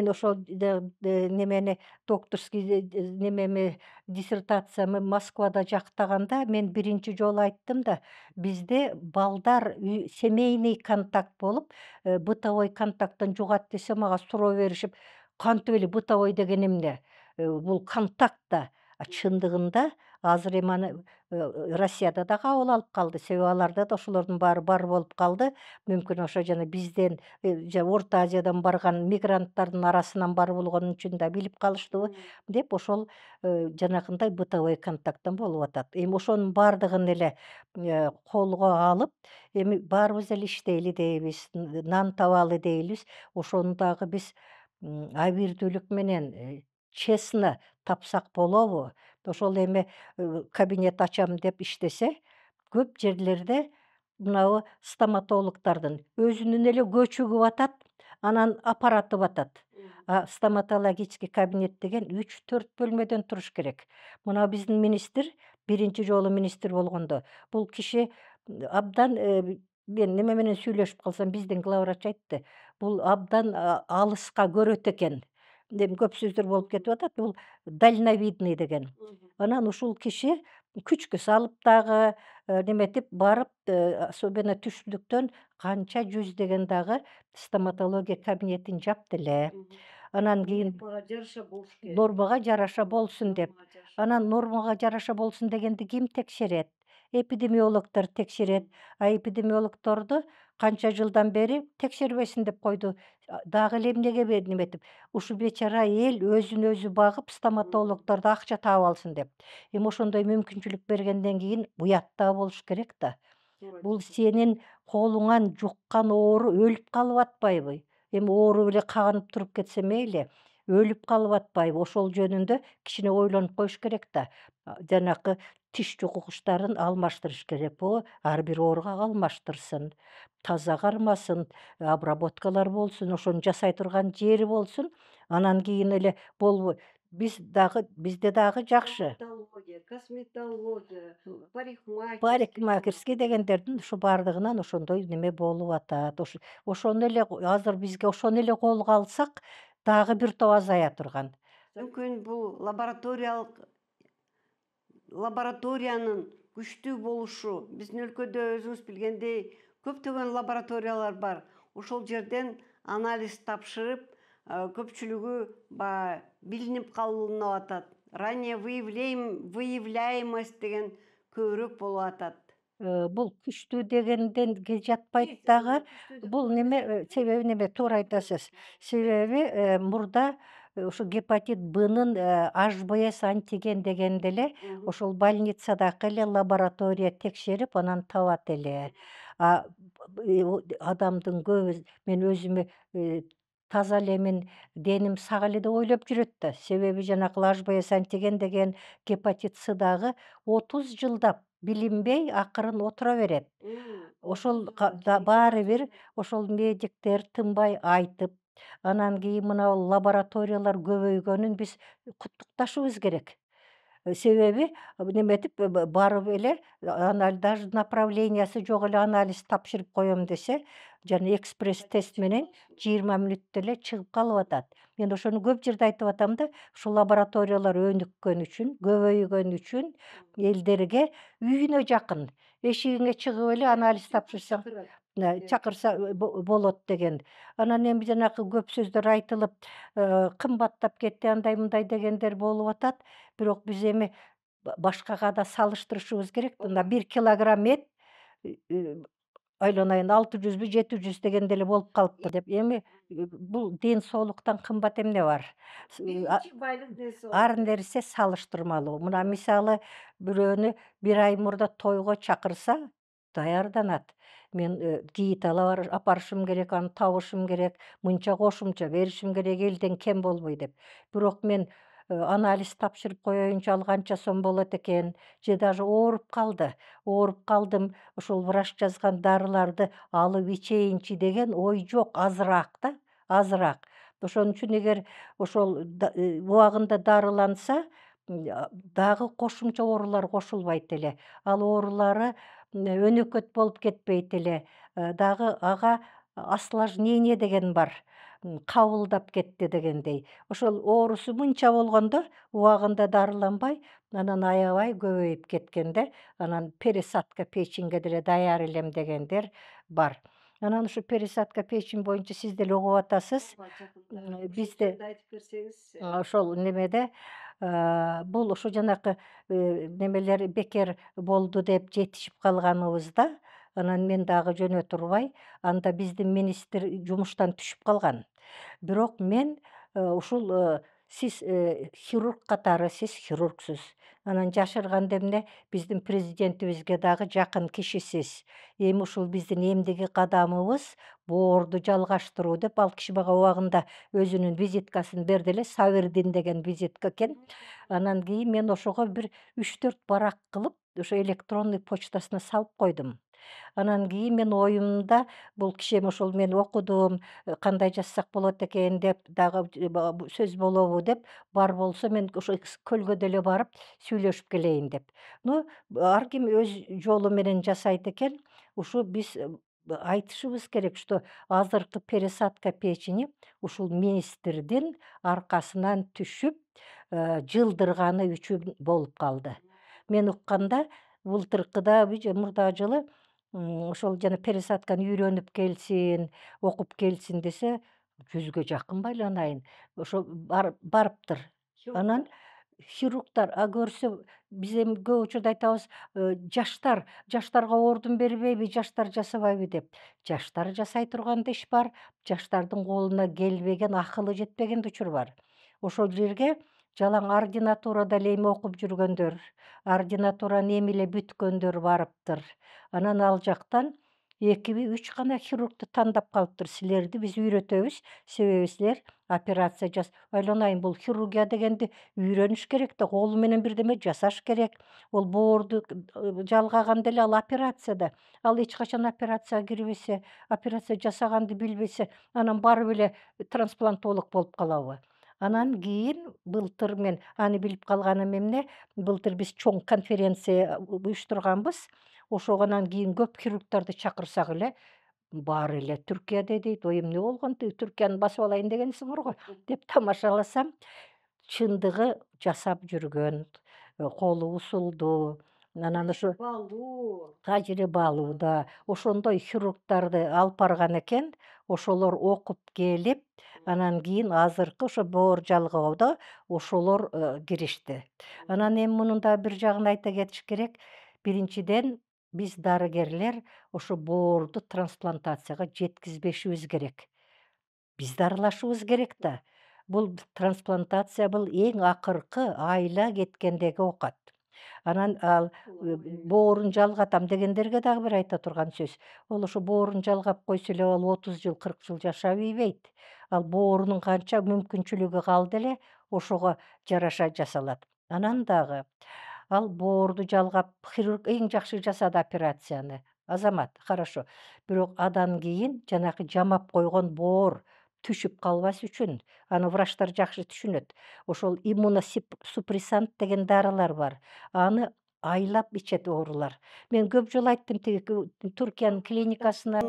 ошол немени докторский немеми диссертациямы Москвада жактаганда мен биринчи жолу айттым да, бизде балдар семейный контакт болуп, бытовой контакттан жугат десе мага суроо беришип, кантип эле бытовой деген эмне? Бул контакт да. А чындыгында азыр эми аны Россияда да кабыл алып калды. Себеби аларда да ошолордун баары бар болуп калды. Мүмкүн ошо жана бизден Орто Азиядан барган мигранттардын арасынан бар болгон үчүн да билип калыштыбы деп ошол жанакындай бытовой контакттан болуп атат. Эми ошонун баардыгын эле колго алып, эми баарыбыз эле иштейли дейбиз, нан табалы дейбиз. Ошону дагы биз абийирдүүлүк менен честно тапсак болобу? Ошол эми кабинет ачам деп иштесе, көп жерлерде мынабу стоматологдордун өзүнүн эле көчүгү батат, анан аппараты батат. А стоматологический кабинет деген 3-4 бөлмөдөн туруш керек. Мына биздин министр, биринчи жолу министр болгондо, бул киши абдан мен неме менен сүйлөшүп калсам, биздин главврач айтты, бул абдан алыска көрөт экен. Эми көп сөздөр болуп кетип атат, бул дальновидный деген. Анан ушул киши күчкө салып дагы неметип барып, особенно түштүктөн канча жүздөгөн дагы стоматология кабинетин жапты эле. Анан кийин нормага жараша болсун деп. Анан нормага жараша болсун дегенди ким текшерет? эпидемиологтор текшерет. А эпидемиологторду канча жылдан бери текшербесин деп койду. Дагы эле эмнеге неметип, ушу бечара эл өзүн өзү багып, стоматологтордо акча таап алсын деп. Эми ошондой мүмкүнчүлүк бергенден кийин уятта болуш керек да. Бул сенин колуңан жуккан оору өлүп калып атпайбы? Эми оору эле каганып туруп кетсе мейли, өлүп калып атпайбы? Ошол жөнүндө кичине ойлонуп коюш керек да. Жанакы тиш жугугучтарын алмаштырыш керек. Ар бир ооруга алмаштырсын. Таза кармасын, обработкалар болсун, ошону жасай турган жери болсун. Анан кийин эле бизде дагы жакшы. Стоматология, косметология, Парикмахерский дегендердин ушу бардыгынан ошондой неме болуп атат. Ошону эле азыр бизге ошону эле колго алсак, дагы бир топ азая турган. Мүмкүн бул лабораториянын күчтүү болушу, биздин өлкөдө өзүңүз билгендей көптөгөн лабораториялар бар. Ошол жерден анализ тапшырып, көпчүлүгү билинип калынып атат. Ранее выявляемость деген көбүрөөк болуп атат. Бул күчтүү дегенден жатпайт дагы. Бул себеби неме, туура айтасыз. Себеби мурда ушу гепатит Бнын HBS антиген дегенди эле ошол больницадагы эле лаборатория текшерип, анан табат эле. Адамдын көбү, мен өзүмө таза элемин, деним сак эле деп ойлоп жүрөт да. Себеби жанакы HBS антиген деген гепатит С дагы 30 жылдап билинбей акырын отура берет. Ошол баары бир ошол медиктер тынбай айтып, анан кийин мына лабораториялар көбөйгөнүн биз куттукташыбыз керек. Себеби неметип барып эле даже направлениясы жок эле анализ тапшырып коем десе, жана экспресс тест менен 20 мүнөттө эле чыгып калып атат. Мен ошону көп жерде айтып атам да, ушул лабораториялар өнүккөн үчүн, көбөйгөн үчүн элдерге үйүнө жакын, эшигиңе чыгып эле анализ тапшырсаң, чакырса болот деген. Анан эми жанакы көп сөздөр айтылып, кымбаттап кетти, андай-мындай дегендер болуп атат. Бирок биз эми башкага да салыштырышыбыз керек да. Мына 1 килограмм эт айланайын 600бү 700 дегенде эле болуп калыптыр деп. Эми бул ден соолуктан кымбат эмне бар? Биринчи байлык ден соолук. Ар нерсе салыштырмалуу. Мына мисалы бирөөнү 1 ай мурда тойго чакырса, даярданат. Мен кийит апарышым керек, аны табышым керек, мынча кошумча беришим керек, элден кем болбой деп. Бирок мен анализ тапшырып коеюнчу ал канча сом болот экен, же даже ооруп калдым, ошол врач жазган дарыларды алып ичейинчи деген ой жок, азыраак да, азыраак. Ошон үчүн эгер ошол убагында дарыланса, дагы кошумча оорулар кошулбайт эле. Ал оорулары өнөкөт болуп кетпейт эле. Дагы ага осложнение деген бар. Кабылдап кетти дегендей. Ошол оорусу мынча болгондо убагында дарыланбай, анан аябай көбөйүп кеткенде, анан пересадка печеньге деле даяр элем дегендер бар. Анан ушу пересадка печень боюнча сиз деле угуп атасыз. Бизде айтып берсеңиз. ошол немеде бул ошо жанакы немелер бекер болду деп жетишип калганыбызда, анан мен дагы жөнө турбай, анда биздин министр жумуштан түшүп калган. Бирок мен ушул сиз хирург катары, сиз хирургсуз. Анан жашырганда эмне, биздин президентибизге дагы жакын кишисиз. Эми ушул биздин эмдиги кадамыбыз боорду жалгаштыруу деп, ал киши мага убагында өзүнүн визиткасын берди эле, Савердин деген визитка экен. Анан кийин мен ошого бир 3-4 барак кылып, ошо электронный почтасына салып койдум. Анан кийин мен оюмда бул киши эми ошол мен окудум, кандай жазсак болот экен деп, дагы сөз болобу деп, бар болсо мен ошо көлгө деле барып сүйлөшүп келейин деп. Ар ким өз жолу менен жасайт экен. Ушу биз айтышыбыз керек, что азыркы пересадка печени ушул министрдин аркасынан түшүп, жылдырганы үчүн болуп калды. Мен укканда былтыркыдабы же мурдагы жылы ошол жана пересадканы үйрөнүп келсин, окуп келсин десе, 100ге жакын байланайын. Ошо барыптыр. Анан хирургтар көрсө биз эми көп учурда айтабыз, жаштарга ордун бербейби, жаштар жасабайбы деп. Жаштар жасай турган да иш бар, жаштардын колуна келбеген, акылы жетпеген да учур бар. Ошол жерге жалаң ординатурада эле эми окуп жүргөндөр, ординатураны эми эле бүткөндөр барыптыр. Анан ал жактан 2-3 гана хирургду тандап калыптыр. Силерди биз үйрөтөбүз, себеби силер операция ойлонайын, бул хирургия дегенди үйрөнүш керек да, колу менен бирдеме жасаш керек. Ол боорду жалгаганда эле ал операция да. Ал эч качан операцияга кирбесе, операция жасаганды билбесе, анан барып эле трансплантолог болуп калабы? Анан кийин былтыр мен аны билип калганым эмне, былтыр биз чоң конференция уюштурганбыз. Ошогонан кийин көп хирургтарды чакырсак эле, баары эле Түркияда дейт. Ой, эмне болгон Түркияны басып алайын дегенсиңер го деп тамашаласам, чындыгы жасап жүргөн, колу усулдуу, анан ошо тажрыйбалуу да. Ошондой хирургтарды алып барган экен. Ошолор окуп келип, анан кийин азыркы ошо боор жалгауда ошолор киришти. Анан эми мунун дагы бир жагын айта кетиш керек. Биринчиден, биз дарыгерлер ошо боорду трансплантацияга жеткизбешибиз керек. Биз дарылашыбыз керек да. Бул трансплантация бул эң акыркы айла кеткендеги оокат. Анан ал боорун жалгатам дегендерге дагы бир айта турган сөз. Ол ошо боорун жалгап койсо эле ал 30 жыл, 40 жыл жашап ийбейт. Ал боорунун канча мүмкүнчүлүгү калды эле, ошого жараша жасалат. Анан дагы ал боорду жалгап, хирург эң жакшы жасады операцияны. Азамат, хорошо. Бирок адан кийин жанакы жамап койгон боор түшүп калбас үчүн, аны врачтар жакшы түшүнөт. Ошол супрессант деген дарылар бар. Аны айлап ичет оорулар. Мен көп жолу айттым, тиги Түркиянын клиникасына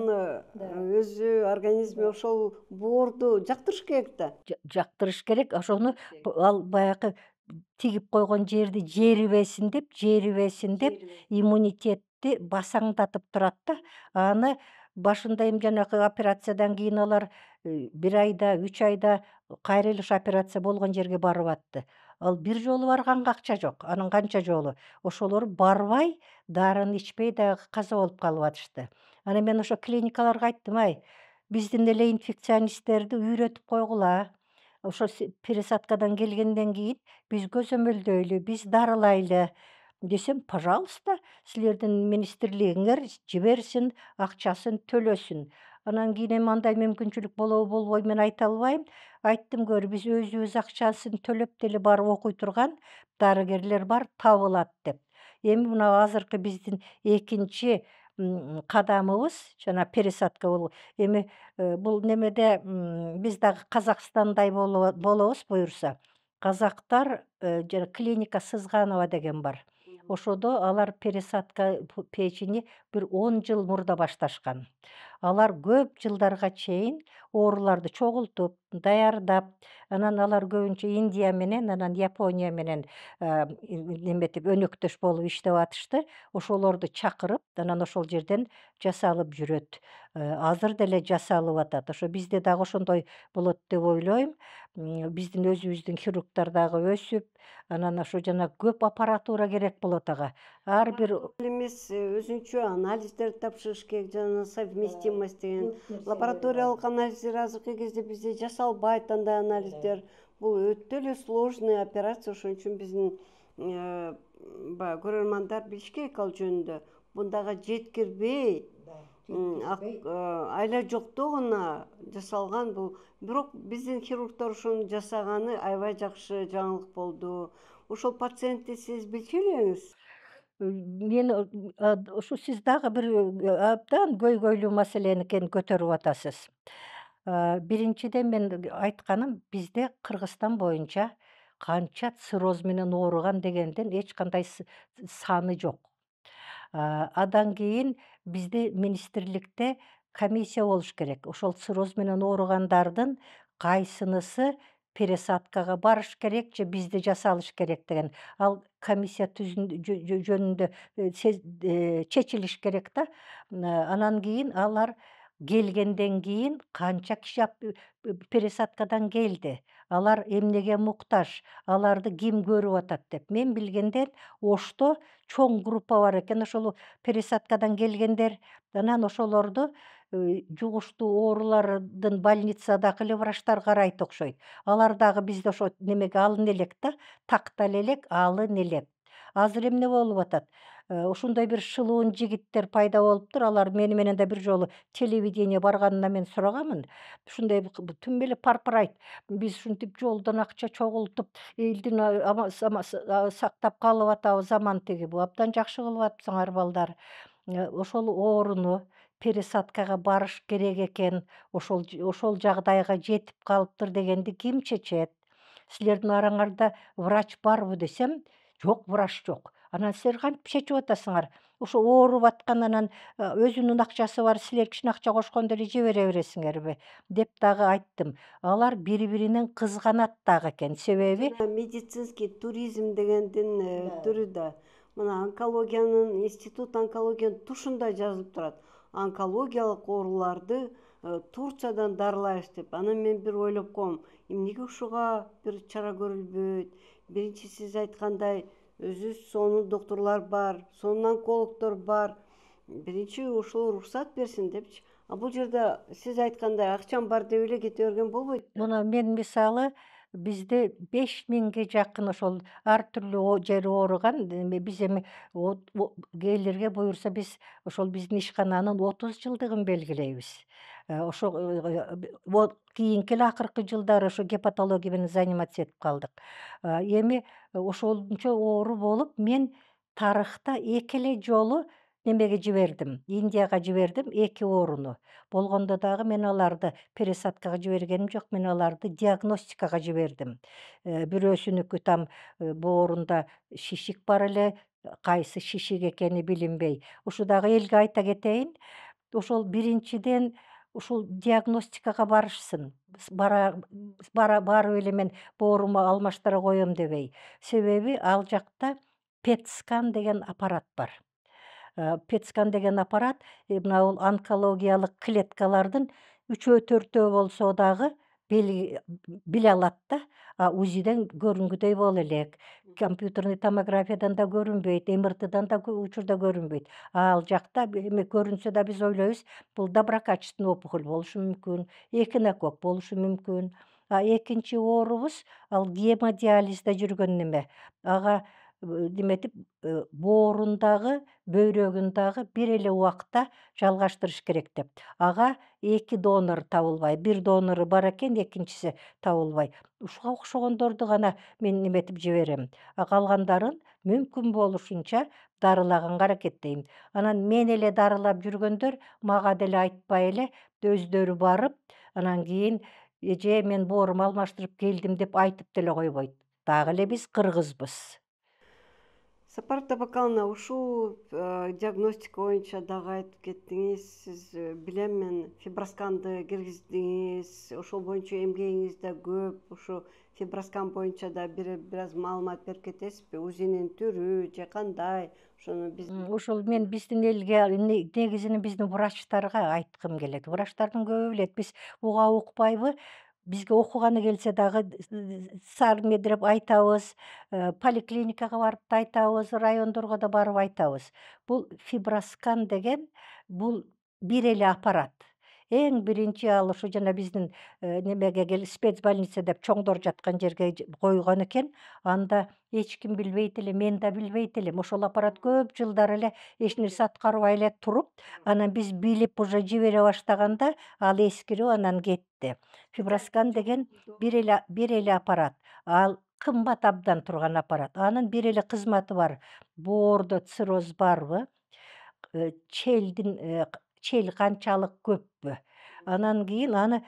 өзү организми ошол боорду жактырыш керек да. жактырыш керек. Ошону ал баягы тигип койгон жерди жерибесин деп иммунитетти басаңдатып турат да. Аны башында эми жанагы операциядан кийин алар 1 айда, 3 айда кайра эле ошо операция болгон жерге барып атты. Ал бир жолу барганга акча жок. Анан канча жолу. Ошолор барбай, дарыны ичпей дагы каза болуп калып атышты. Анан мен ошо клиникаларга айттым: ай, биздин эле инфекционисттерди үйрөтүп койгула. Ошо пересадкадан келгенден кийин биз көзөмөлдөйлү, биз дарылайлы десем, пожалуйста, силердин министрлигиңер жиберсин, акчасын төлөсүн. Анан кийин эми андай мүмкүнчүлүк болобу болбойбу мен айта албайм. Айттым, көрү, биз өзүбүз акчасын төлөп деле барып окуй турган дарыгерлер бар, табылат деп. Эми мына азыркы биздин экинчи кадамыбыз жана пересадка болуу. Эми бул немеде биз дагы Казакстандай болобуз буюрса. Казактар жана клиника Сызганова деген бар. Ошодо алар пересадка печени бир 10 жыл мурда башташкан. Алар көп жылдарга чейин ооруларды чогултуп, даярдап, анан алар көбүнчө Индия менен, анан Япония менен неметип өнөктөш болуп иштеп атышты. Ошолорду чакырып, анан ошол жерден жасалып жүрөт. Азыр деле жасалып атат. Ошо бизде дагы ошондой болот деп ойлойм. Биздин өзүбүздүн хирургтар дагы өсүп, анан ошо жана көп аппаратура керек болот ага. Ар бир Эмес, өзүнчө анализдерди тапшырыш керек, жана совместимость деген. Лабораториялык анализдер азыркы кезде бизде жасалбайт, андай анализдер. Бул өтө эле сложный операция, ошон үчүн биздин баягы көрөрмандар билиш керек ал жөнүндө. Бундага жеткирбей, айла жоктоо гана жасалган бул. Бирок биздин хирургтар ошону жасаганы аябай жакшы жаңылык болду. Ошол пациентти сиз билчү элеңиз? мен ушу сиз дагы бир абдан көйгөйлүү маселени көтөрүп атасыз. Биринчиден мен айтканым, бизде Кыргызстан боюнча канча цирроз менен ооруган дегенден эч кандай саны жок. Адан кийин бизде министрликте комиссия болуш керек. Ошол цирроз менен ооругандардын кайсынысы пересадкага барыш керек же бизде жасалыш керек деген. Ал комиссия жөнүндө чечилиш керек да. Анан кийин алар келгенден кийин канча киши пересадкадан келди. алар эмнеге муктаж, аларды ким көрүп атат деп. Мен билгенден Ошто чоң группа бар экен, ошол пересадкадан келгендер, анан ошолорду жугуштуу оорулардын больницадагы эле врачтар карайт окшойт. Алар дагы бизде ошо немеге алын элек да, такталып элек, алын элек. Азыр эмне болуп атат? Ушундай бир шылуун жигиттер пайда болуптур. Алар мени менен да бир жолу телевидение барганында мен сурагамын. Ушундай түн эле парпырайт. Биз ушинтип жолдон акча чогултуп, элдин сактап калып атабыз аман тиги. Бу абдан жакшы кылып атыпсыңар балдар. Ошол ооруну пересадкага барыш керек экен, ошол жагдайга жетип калыптыр дегенди ким чечет? Силердин араңарда врач барбы десем, жок, врач жок. Анан силер кантип чечип атасыңар? Ошо ооруп аткан, анан өзүнүн акчасы бар, силер кичине акча кошкондо эле жибере бересиңерби деп дагы айттым. Алар бири-биринен кызганат дагы экен. Себеби Жана медицинский туризм дегендин түрү да. Мына онкологиянын институт онкологиянын тушунда жазылып турат. Онкологиялык ооруларды Турциядан дарылайбыз деп. Анан мен бир ойлоп коем, эмнеге ушуга бир чара көрүлбөйт? Биринчи сиз айткандай өзү сонун доктурлар бар, сонун онкологдор бар. Биринчи ушул уруксат берсин депчи. А бул жерде сиз айткандай акчам бар деп эле кете берген болбойт да. мына мен мисалы бизде 5000ге жакын ошол ар түрдүү жери ооруган, биз эми кээлерге буюрса биз ошол биздин ишкананын 30 жылдыгын белгилейбиз. Ошо кийинки эле акыркы жылдары ошо гепатология менен заниматься этип калдык. Эми ошончо оору болуп, мен тарыхта 2 эле жолу немеге жибердим, Индияга жибердим 2 ооруну. Болгондо дагы мен аларды пересадкага жибергеним жок, мен аларды диагностикага жибердим. Бирөөсүнүкү там боорунда шишик бар эле, кайсы шишик экени билинбей. Ушу дагы элге айта кетейин, ошол биринчиден ушул диагностикага барышсын. Барып эле мен бооруму алмаштыра коем дебей. Себеби ал жакта PET-скан деген аппарат бар. PET-скан деген аппарат мына бул онкологиялык клеткалардын 3-4 болсо дагы биле алат да, а УЗИден көрүнгүдөй боло элек. Компьютерный томографиядан да көрүнбөйт, МРТдан да учурда көрүнбөйт. Ал жакта эме көрүнсө да биз ойлойбуз, бул доброкачественный опухоль болушу мүмкүн, экинококк болушу мүмкүн. А экинчи оорубуз ал гемодиализде жүргөн неме. Ага неметип боорундагы, бөйрөгүндагы бир эле убакта жалгаштырыш керек деп. Ага 2 донор табылбай, бир донору бар экен, экинчиси табылбай. Ушуга окшогондорду гана мен неметип жиберем. А калгандарын мүмкүн болушунча дарылаганга аракеттейм. Анан мен эле дарылап жүргөндөр мага деле айтпай эле өздөрү барып, анан кийин эже мен бооруму алмаштырып келдим деп айтып деле койбойт. Дагы эле биз кыргызбыз. Сапар Табакаловна, ушул диагностика боюнча дагы айтып кеттиңиз. Сиз билем мен фибросканды киргиздиңиз. Ошол боюнча эмгегиңиз да көп. Ушу фиброскан боюнча да бир аз маалымат берип кетесизби? УЗИнин түрү же кандай? Ошону биз Ушул мен биздин элге негизинен биздин врачтарга айткым келет. Врачтардын көбү билет. Биз уга укпайбы? Бизге окуганы келсе дагы сар медреп айтабыз, поликлиникага барып да айтабыз, райондорго да барып айтабыз. Бул фиброскан деген бул бир эле аппарат. Эң биринчи ал ошо жана биздин немеге спецбольница деп чоңдор жаткан жерге койгон экен. Анда эч ким билбейт эле, мен да билбейт элем. Ошол аппарат көп жылдар эле эч нерсе аткарбай эле туруп, анан биз билип уже жибере баштаганда ал эскирип анан кетти. Фиброскан деген бир эле аппарат. Ал кымбат абдан турган аппарат. Анын бир эле кызматы бар. Боордо цирроз барбы? Чел канчалык көппү? Анан кийин аны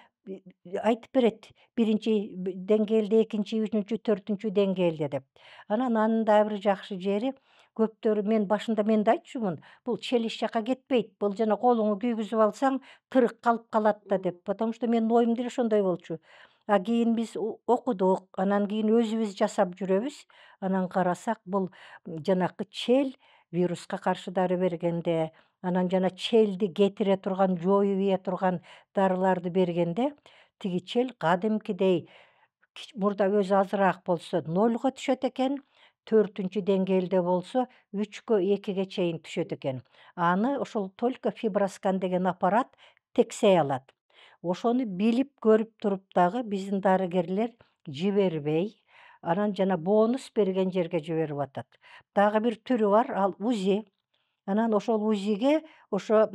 айтып берет. Биринчи деңгээлде, экинчи, үчүнчү, төртүнчү деңгээлде деп. Анан анын дагы бир жакшы жери, көптөрү мен башында мен да айтчумун, бул челюсть жака кетпейт, бул жана колуңу күйгүзүп алсаң тырык калып калат да деп. Потому что менин оюм деле ошондой болчу. А кийин биз окудук, анан кийин өзүбүз жасап жүрөбүз. Анан карасак, бул жанакы чел вируска каршы дары бергенде, анан жана челди кетире турган, жоюп ийе турган дарыларды бергенде, тиги чел кадимкидей мурда өзү азыраак болсо 0 түшөт экен, 4 деңгээлде болсо 3-2 чейин түшөт экен. Аны ошол только фиброскан деген аппарат тексей алат. Ошону билип көрүп туруп дагы биздин дарыгерлер жибербей, анан жана бонус берген жерге жиберип атат. Дагы бир түрү бар, ал УЗИ. Анан ошол УЗИге ошо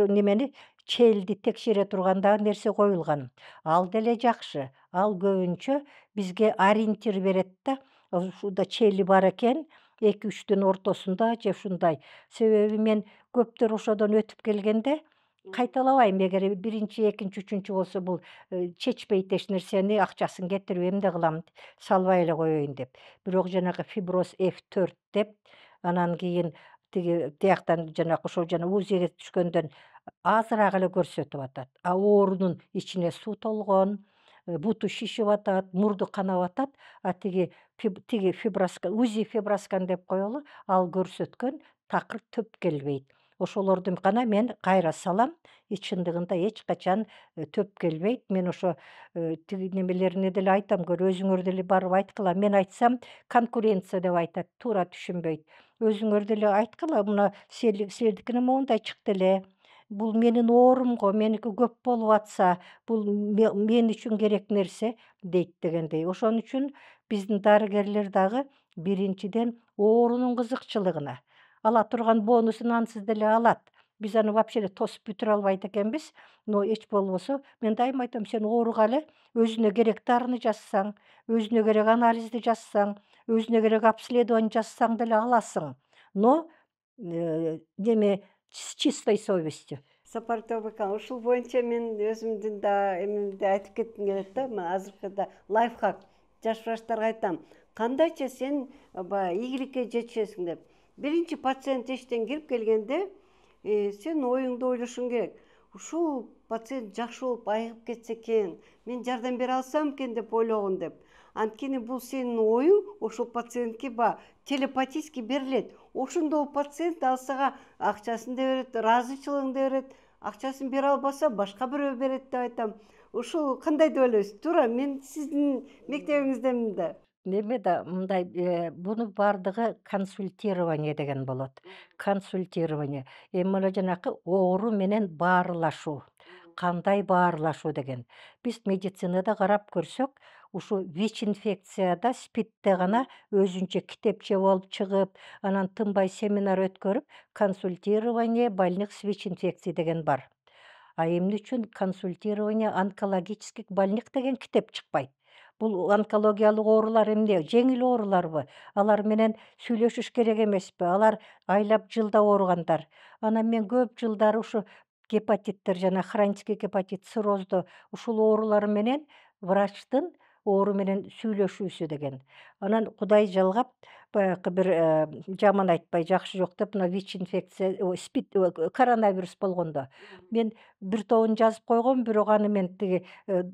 немени челди текшере турган дагы нерсе коюлган. Ал деле жакшы. Ал көбүнчө бизге ориентир берет да, ушунда чели бар экен, 2-3-түн ортосунда же ушундай. Себеби мен көптөр ошодон өтүп келгенде кайталабайм, эгер 1-чи, 2-чи, 3-чү болсо бул чечпейт эч нерсени, акчасын кетирип эмне кылам, салбай эле коеюн деп. Бирок жанагы фиброз F4 деп, анан кийин тияктан жанагы ошол жана УЗИге түшкөндөн азыраак эле көрсөтүп атат. А оорунун ичине суу толгон, буту шишип атат, мурду канап атат, а тиги УЗИ фиброскан деп коелу, ал көрсөткөн такыр төп келбейт. Ошолорду гана мен кайра салам, чындыгында эч качан төп келбейт. Мен ошо тиги немелерине деле айтам, көр, өзүңөр деле барып айткыла. Мен айтсам конкуренция деп айтат, туура түшүнбөйт. Өзүңөр деле айткыла, мына силердикине моундай чыкты эле. Бул менин оорум го, меники көп болуп атса, бул мен үчүн керек нерсе дейт дегендей. Ошон үчүн биздин дарыгерлер дагы биринчиден оорунун кызыкчылыгына, ала турган бонусун ансыз деле алат. Биз аны вообще эле тосуп бүтүрө албайт экенбиз, но эч болбосо мен дайыма айтам, сен ооругалы, өзүнө керек дарыны жазсаң, өзүнө керек анализди жазсаң, өзүнө керек обследование жазсаң деле аласың. Но неме с чистой совестью. Сапар Тобакан, ушул боюнча мен өзүмдүн да эмемди айтып кетким келет да, мына азыркы лайфхак жаш врачтарга айтам. Кандайча сен баягы ийгиликке жетишесиң деп. Биринчи пациент эчтен кирип келгенде, сен оюңду ойлошуң керек. Ушул пациент жакшы болуп айыгып кетсе экен, мен жардам бере алсам экен деп ойлогун деп. Анткени бул сенин оюң ошол пациентке телепатически берилет. Ошондо пациент ал сага акчасын да берет, ыраазычылыгын да берет. Акчасын бере албаса, башка бирөө берет деп айтам. Ушул кандай деп ойлойсуз? Туура, мен сиздин мектебиңиздемин да. Неме да мындай, буну бардыгы консультирование деген болот. Консультирование. Эми мына жанакы оору менен баарылашуу. Кандай баарылашуу деген. Биз медицинада карап көрсөк, ушу ВИЧ-инфекцияда, СПИДте гана өзүнчө китепче болуп чыгып, анан тынбай семинар өткөрүп, консультирование больных с ВИЧ-инфекцией деген бар. А эмне үчүн консультирование онкологических больных деген китеп чыкпайт? Бул онкологиялык оорулар эмне? Жеңил ооруларбы? Алар менен сүйлөшүш керек эмеспи? Алар айлап жылда ооругандар. Анан мен көп жылдары ушу гепатиттер, жана хронический гепатит, циррозду ушул оорулар менен врачтын оору менен сүйлөшүүсү деген. Анан Кудай жалгап, баягы бир жаман айтпай жакшы жок деп, мына ВИЧ-инфекция, СПИД, коронавирус болгондо мен бир тобун жазып койгом, бирок аны мен тиги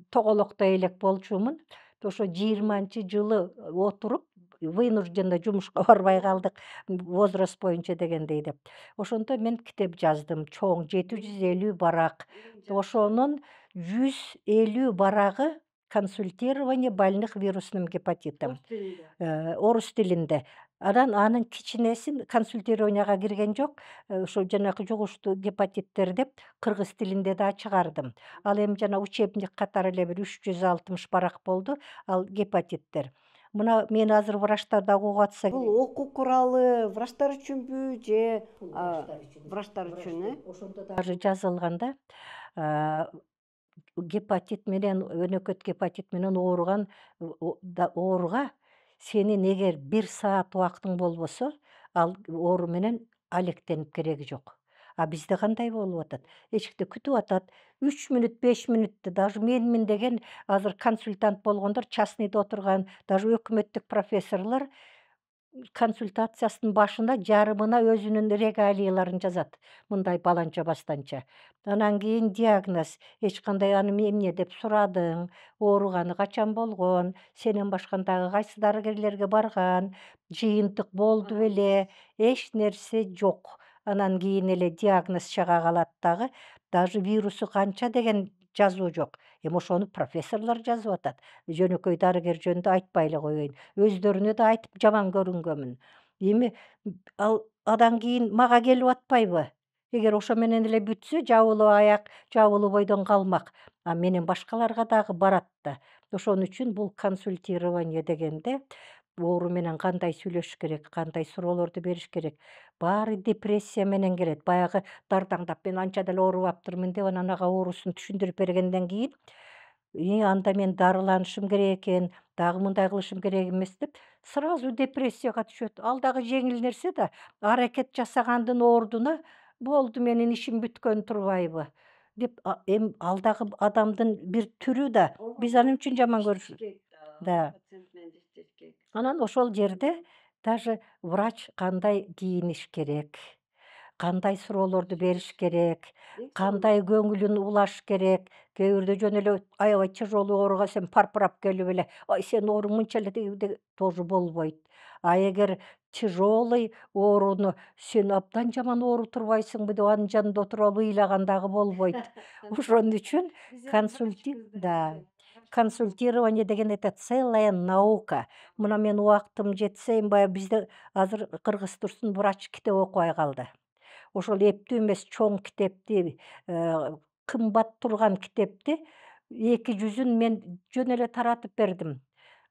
тоголоктой элек болчумун. Ошо 20-жылы отуруп, вынужденно жумушка барбай калдык, возраст боюнча дегендей деп. Ошондо мен китеп жаздым, чоң 750 барак. Ошонун 150 барагы консультирование больных вирусным гепатитом. Орус тилинде. Анан анын кичинесин консультированияга кирген жок, ошо жанагы жугуштуу гепатиттер деп кыргыз тилинде да чыгардым. Ал эми жана учебник катары эле бир 360 барак болду, ал гепатиттер. Мына мени азыр врачтар дагы угуп атса. Бул окуу куралы врачтар үчүнбү же врачтар үчүн, Ошондо даже жазылган да, гепатит менен, өнөкөт гепатит менен ооруган ооруга сенин эгер 1 саат убактың болбосо, ал оору менен алектенип кереги жок. А бизде кандай болуп атат? Эшикте күтүп атат. 3 мүнөт, 5 мүнөттө даже менмин деген азыр консультант болгондор, частныйда отурган, даже өкмөттүк профессорлор консультациясынын башында жарымына өзүнүн регалияларын жазат. Мындай баланча бастанча. Анан кийин диагноз, эч кандай аны эмне деп сурадың, ооруганы качан болгон, сенен башка дагы кайсы дарыгерлерге барган, жыйынтык болду беле, эч нерсе жок. Анан кийин эле диагноз чыга калат дагы, даже вирусу канча деген жазуу жок. Эми ошону профессорлор жазып атат. Жөнөкөй дарыгер жөнүндө айтпай эле коеюн. Өздөрүнө да айтып жаман көрүнгөнмүн. Эми ал адан кийин мага келип атпайбы? Эгер ошо менен эле бүтсө, жабылып аяк, жабылып бойдон калмак. А менен башкаларга дагы барат да. Ошон үчүн бул консультирование дегенде оору менен кандай сүйлөшүш керек, кандай суроолорду бериш керек. Баары депрессия менен келет. Баягы дардаңдап мен анча деле оорубаптырмын деп анан ага оорусун түшүндүрүп бергенден кийин, анда мен дарыланышым керек экен, дагы мындай кылышым керек эмес деп, сразу депрессияга түшөт. Ал дагы жеңил нерсе да. Аракет жасагандын ордуна болду менин ишим бүткөн турбайбы деп, эми ал дагы адамдын бир түрү да. Биз ал үчүн жаман көрүш. Да. Пациент менен иштеш керек. Анан ошол жерде даже врач кандай кийиниш керек, кандай суроолорду бериш керек, кандай көңүлүн улаш керек. Кээ бирде жөн эле аябай тяжелый ооруга сен парпырап келип эле, ой сенин ооруң мынча эле тоже болбойт. А эгер тяжелый ооруну сен абдан жаман ооруп турбайсыңбы деп анын жанында отуруп алып ыйлаган дагы болбойт. Ошон үчүн да, консультирование деген это целая наука. Мына мен убактым жетсе, эми баягы бизде азыр кыргыз турсун врач китеп окубай калды. Ошол эптүү эмес чоң китепти, кымбат турган китепти 200-үн мен жөн эле таратып бердим.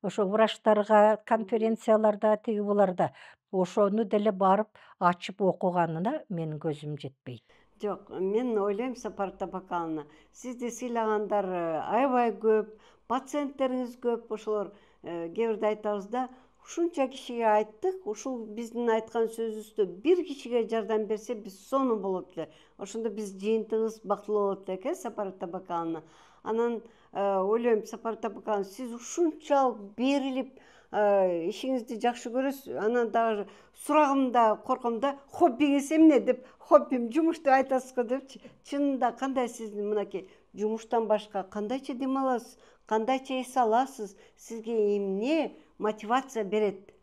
Ошо врачтарга, конференцияларда, тиги буларда. Ошону деле барып ачып окуганына менин көзүм жетпейт. Жок, мен ойлойм, Сапар Табакановна, сизди сыйлагандар аябай көп, пациенттериңиз көп, ошолор кээ бирде айтабыз да, ушунча кишиге айттык, ушул биздин айткан сөзүбүздө бир кишиге жардам берсе, биз сонун болот эле. Ошондо биз жыйынтыгыбыз бактылуу болот элек, Сапар Табакановна. Анан ойлойм, Сапар Табакановна, сиз ушунчалык берилип ишиңизди жакшы көрөсүз. Анан дагы сурагым да, корком да, хоббиңиз эмне деп, хоббим жумуш деп айтасыз го депчи. Чынында кандай сиздин мынакей жумуштан башка кандайча дем аласыз, кандайча эс аласыз, сизге эмне мотивация берет?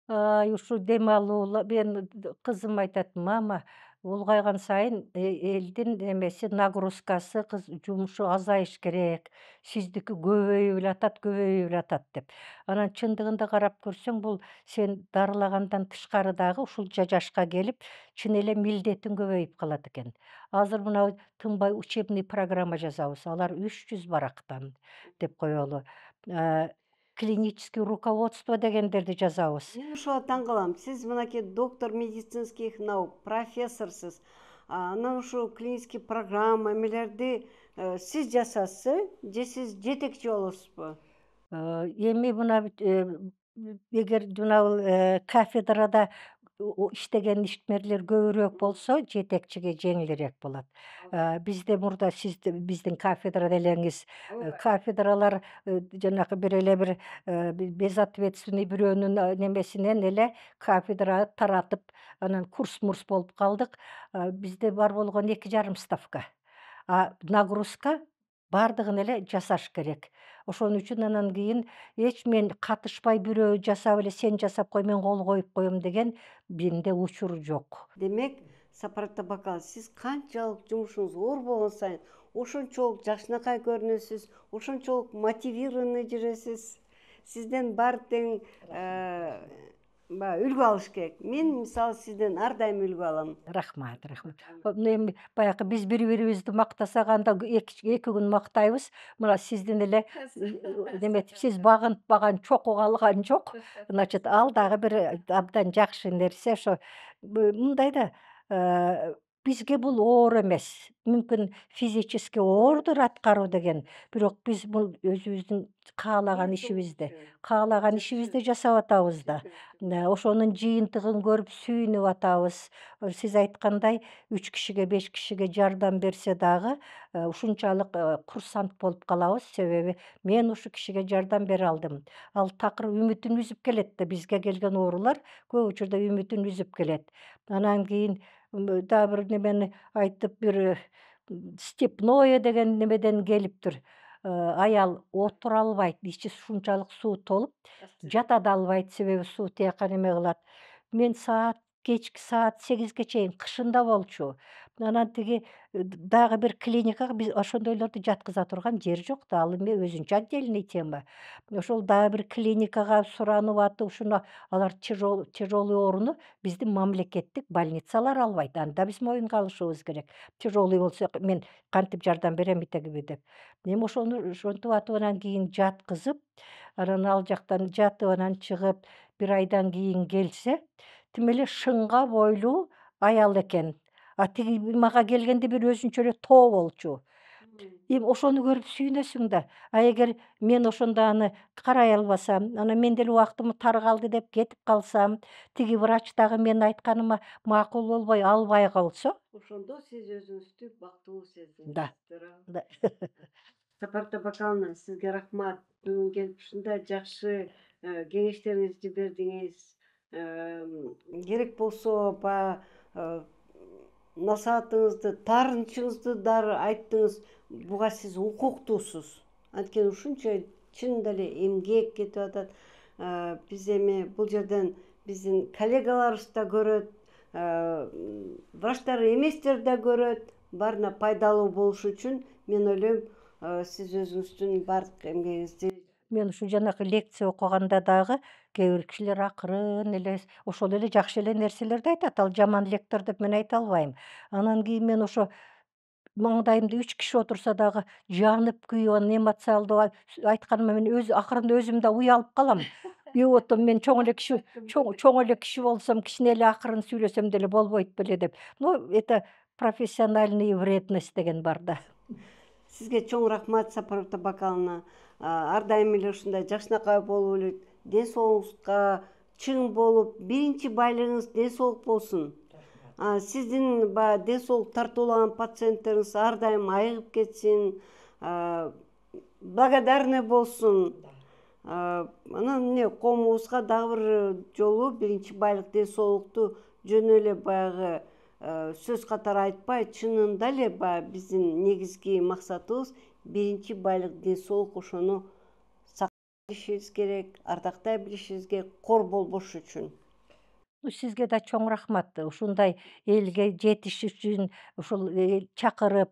Ушу дем алуу мен кызым айтат: "Мама, улгайган сайын элдин эмеси нагрузкасы, жумушу азайыш керек. Сиздики көбөйүп эле атат" деп. Анан чындыгында карап көрсөң, бул сен дарылагандан тышкары дагы ушунча жашка келип, чын эле милдетиң көбөйүп калат экен. Азыр мына тынбай учебный программа жазабыз. Алар 300 барактан деп коелу. Клинический руководство дегендерди жазабыз. Мен ошого таң калам. Сиз мынакей доктор медицинских наук, профессорсуз. Анан ушу клинический программа эмелерди сиз жасайсыз, же сиз жетекчи болосузбу? Эми мына эгер мынабул кафедрада иштеген ишмерлер көбүрөөк болсо, жетекчиге жеңилирээк болот. Бизде мурда биздин кафедрада элеңиз, кафедралар жанагы бир эле бир безответственный бирөөнүн немесинен эле кафедра таратып, анан курс-мурс болуп калдык. Бизде бар болгону 2,5 ставка. А нагрузка бардыгын эле жасаш керек. Ошон үчүн анан кийин мен катышпай бирөө жасап эле сен жасап кой, мен кол коюп коем деген менде учур жок. Демек, Сапар Табакановна, сиз канчалык жумушуңуз оор болгон сайын ошончолук жакшынакай көрүнөсүз, ошончолук мотивированный жүрөсүз. Сизден баары тең баягы үлгү алыш керек. Мен мисалы сизден ар дайым үлгү алам. Рахмат. Эми баягы биз бири-бирибизди мактасак, анда 2 күн мактайбыз. Мына сиздин эле неметип, сиз багынтпаган, чокуга алган жок. Значит, ал дагы бир абдан жакшы нерсе. Ошо мындай да, бизге бул оор эмес. Мүмкүн физически оордур аткаруу деген, бирок биз бул өзүбүздүн каалаган ишибизди жасап атабыз да. Ошонун жыйынтыгын көрүп сүйүнүп атабыз. Сиз айткандай 3 кишиге, 5 кишиге жардам берсе дагы ушунчалык курсант болуп калабыз. Себеби мен ушу кишиге жардам бере алдым. Ал такыр үмүтүн үзүп келет да, бизге келген оорулар көп учурда үмүтүн үзүп келет. Анан кийин дагы бир немени айтып, бир степное деген немеден келиптир. Аял отура албайт, ичи ушунчалык суу толуп, жата да албайт, себеби суу тияка неме кылат. Мен саат кечки саат 8-ге чейин кышында болчу. Анан тиги дагы бир клиникага биз ошондойлорду жаткыза турган жер жок да, ал эми өзүнчө отдельный тема. Ошол дагы бир клиникага суранып атып, ушуну алар тяжелый ооруну биздин мамлекеттик больницалар албайт. Аны да биз моюнга алышыбыз керек. Тяжелый болсо мен кантип жардам берем битеги деп. Эми ошону ошентип атып анан кийин жаткызып, анан ал жактан жатып анан чыгып, бир айдан кийин келсе, тим эле шыңга бойлуу аял экен. А тиги мага келгенде бир өзүнчө эле тоо болчу. Эми ошону көрүп сүйүнөсүң да. А эгер мен ошондо аны карай албасам, анан мен деле убактым тар калды деп кетип калсам, тиги врач дагы менин айтканыма макул болбой албай калса, Ошондо сиз өзүңүздү бактылуу сездиңиз. да, да. Сапар Табакановна, сизге рахмат. Бүгүн келип ушундай жакшы кеңештериңизди бердиңиз. Керек болсо баягы насаатыңызды, таарынычыңызды да айттыңыз. Буга сиз укуктуусуз. Анткени ушунча чынында эле эмгек кетип атат. Биз эми бул жерден биздин коллегаларыбыз да көрөт, врачтар эместер да көрөт. Баарына пайдалуу болуш үчүн мен ойлойм, сиз өзүңүздүн баардык эмгегиңизди Мен ушу жанагы лекция окуганда дагы кээ бир кишилер акырын эле ошол эле жакшы эле нерселерди айтат. Ал жаман лектор деп мен айта албайм. Анан кийин мен ошо маңдайымда 3 киши отурса дагы жанып күйүп анан эмоциалдуу айтканыма мен акырында өзүм да уялып калам. Отом мен чоң эле киши болсом, кичине эле акырын сүйлөсөм деле болбойт беле деп. Но это профессиональный вредность деген бар да. Сизге чоң рахмат, Сапар Табакановна. Ар дайым эле ушундай жакшынакай болуп элек, ден соолугуңузга чың болуп, биринчи байлыгыңыз ден соолук болсун. Сиздин баягы ден соолук тартуулаган пациенттериңиз ар дайым айыгып кетсин, благодарный болсун. Анан эмне коомубузга дагы бир жолу биринчи байлык ден соолукту жөн эле баягы сөз катары айтпай, чынында эле баягы биздин негизги максатыбыз биринчи байлык ден соолук, ошону сактай билишибиз керек, ардактай билишибиз керек, кор болбош үчүн. Сизге да чоң рахмат. Ушундай элге жетиш үчүн ушул чакырып,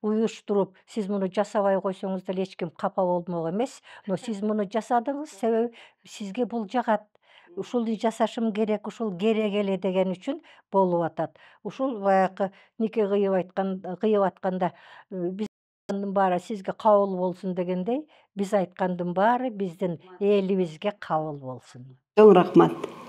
уюштуруп, сиз муну жасабай койсоңуз деле эч ким капа болмок эмес. Но сиз муну жасадыңыз, себеби сизге бул жагат. Ушуну жасашым керек, ушул керек эле деген үчүн болуп атат. Ушул баягы нике кыйып атканда биз айткандын баары сизге кабыл болсун дегендей, биз айткандын баары биздин элибизге кабыл болсун. Чоң рахмат.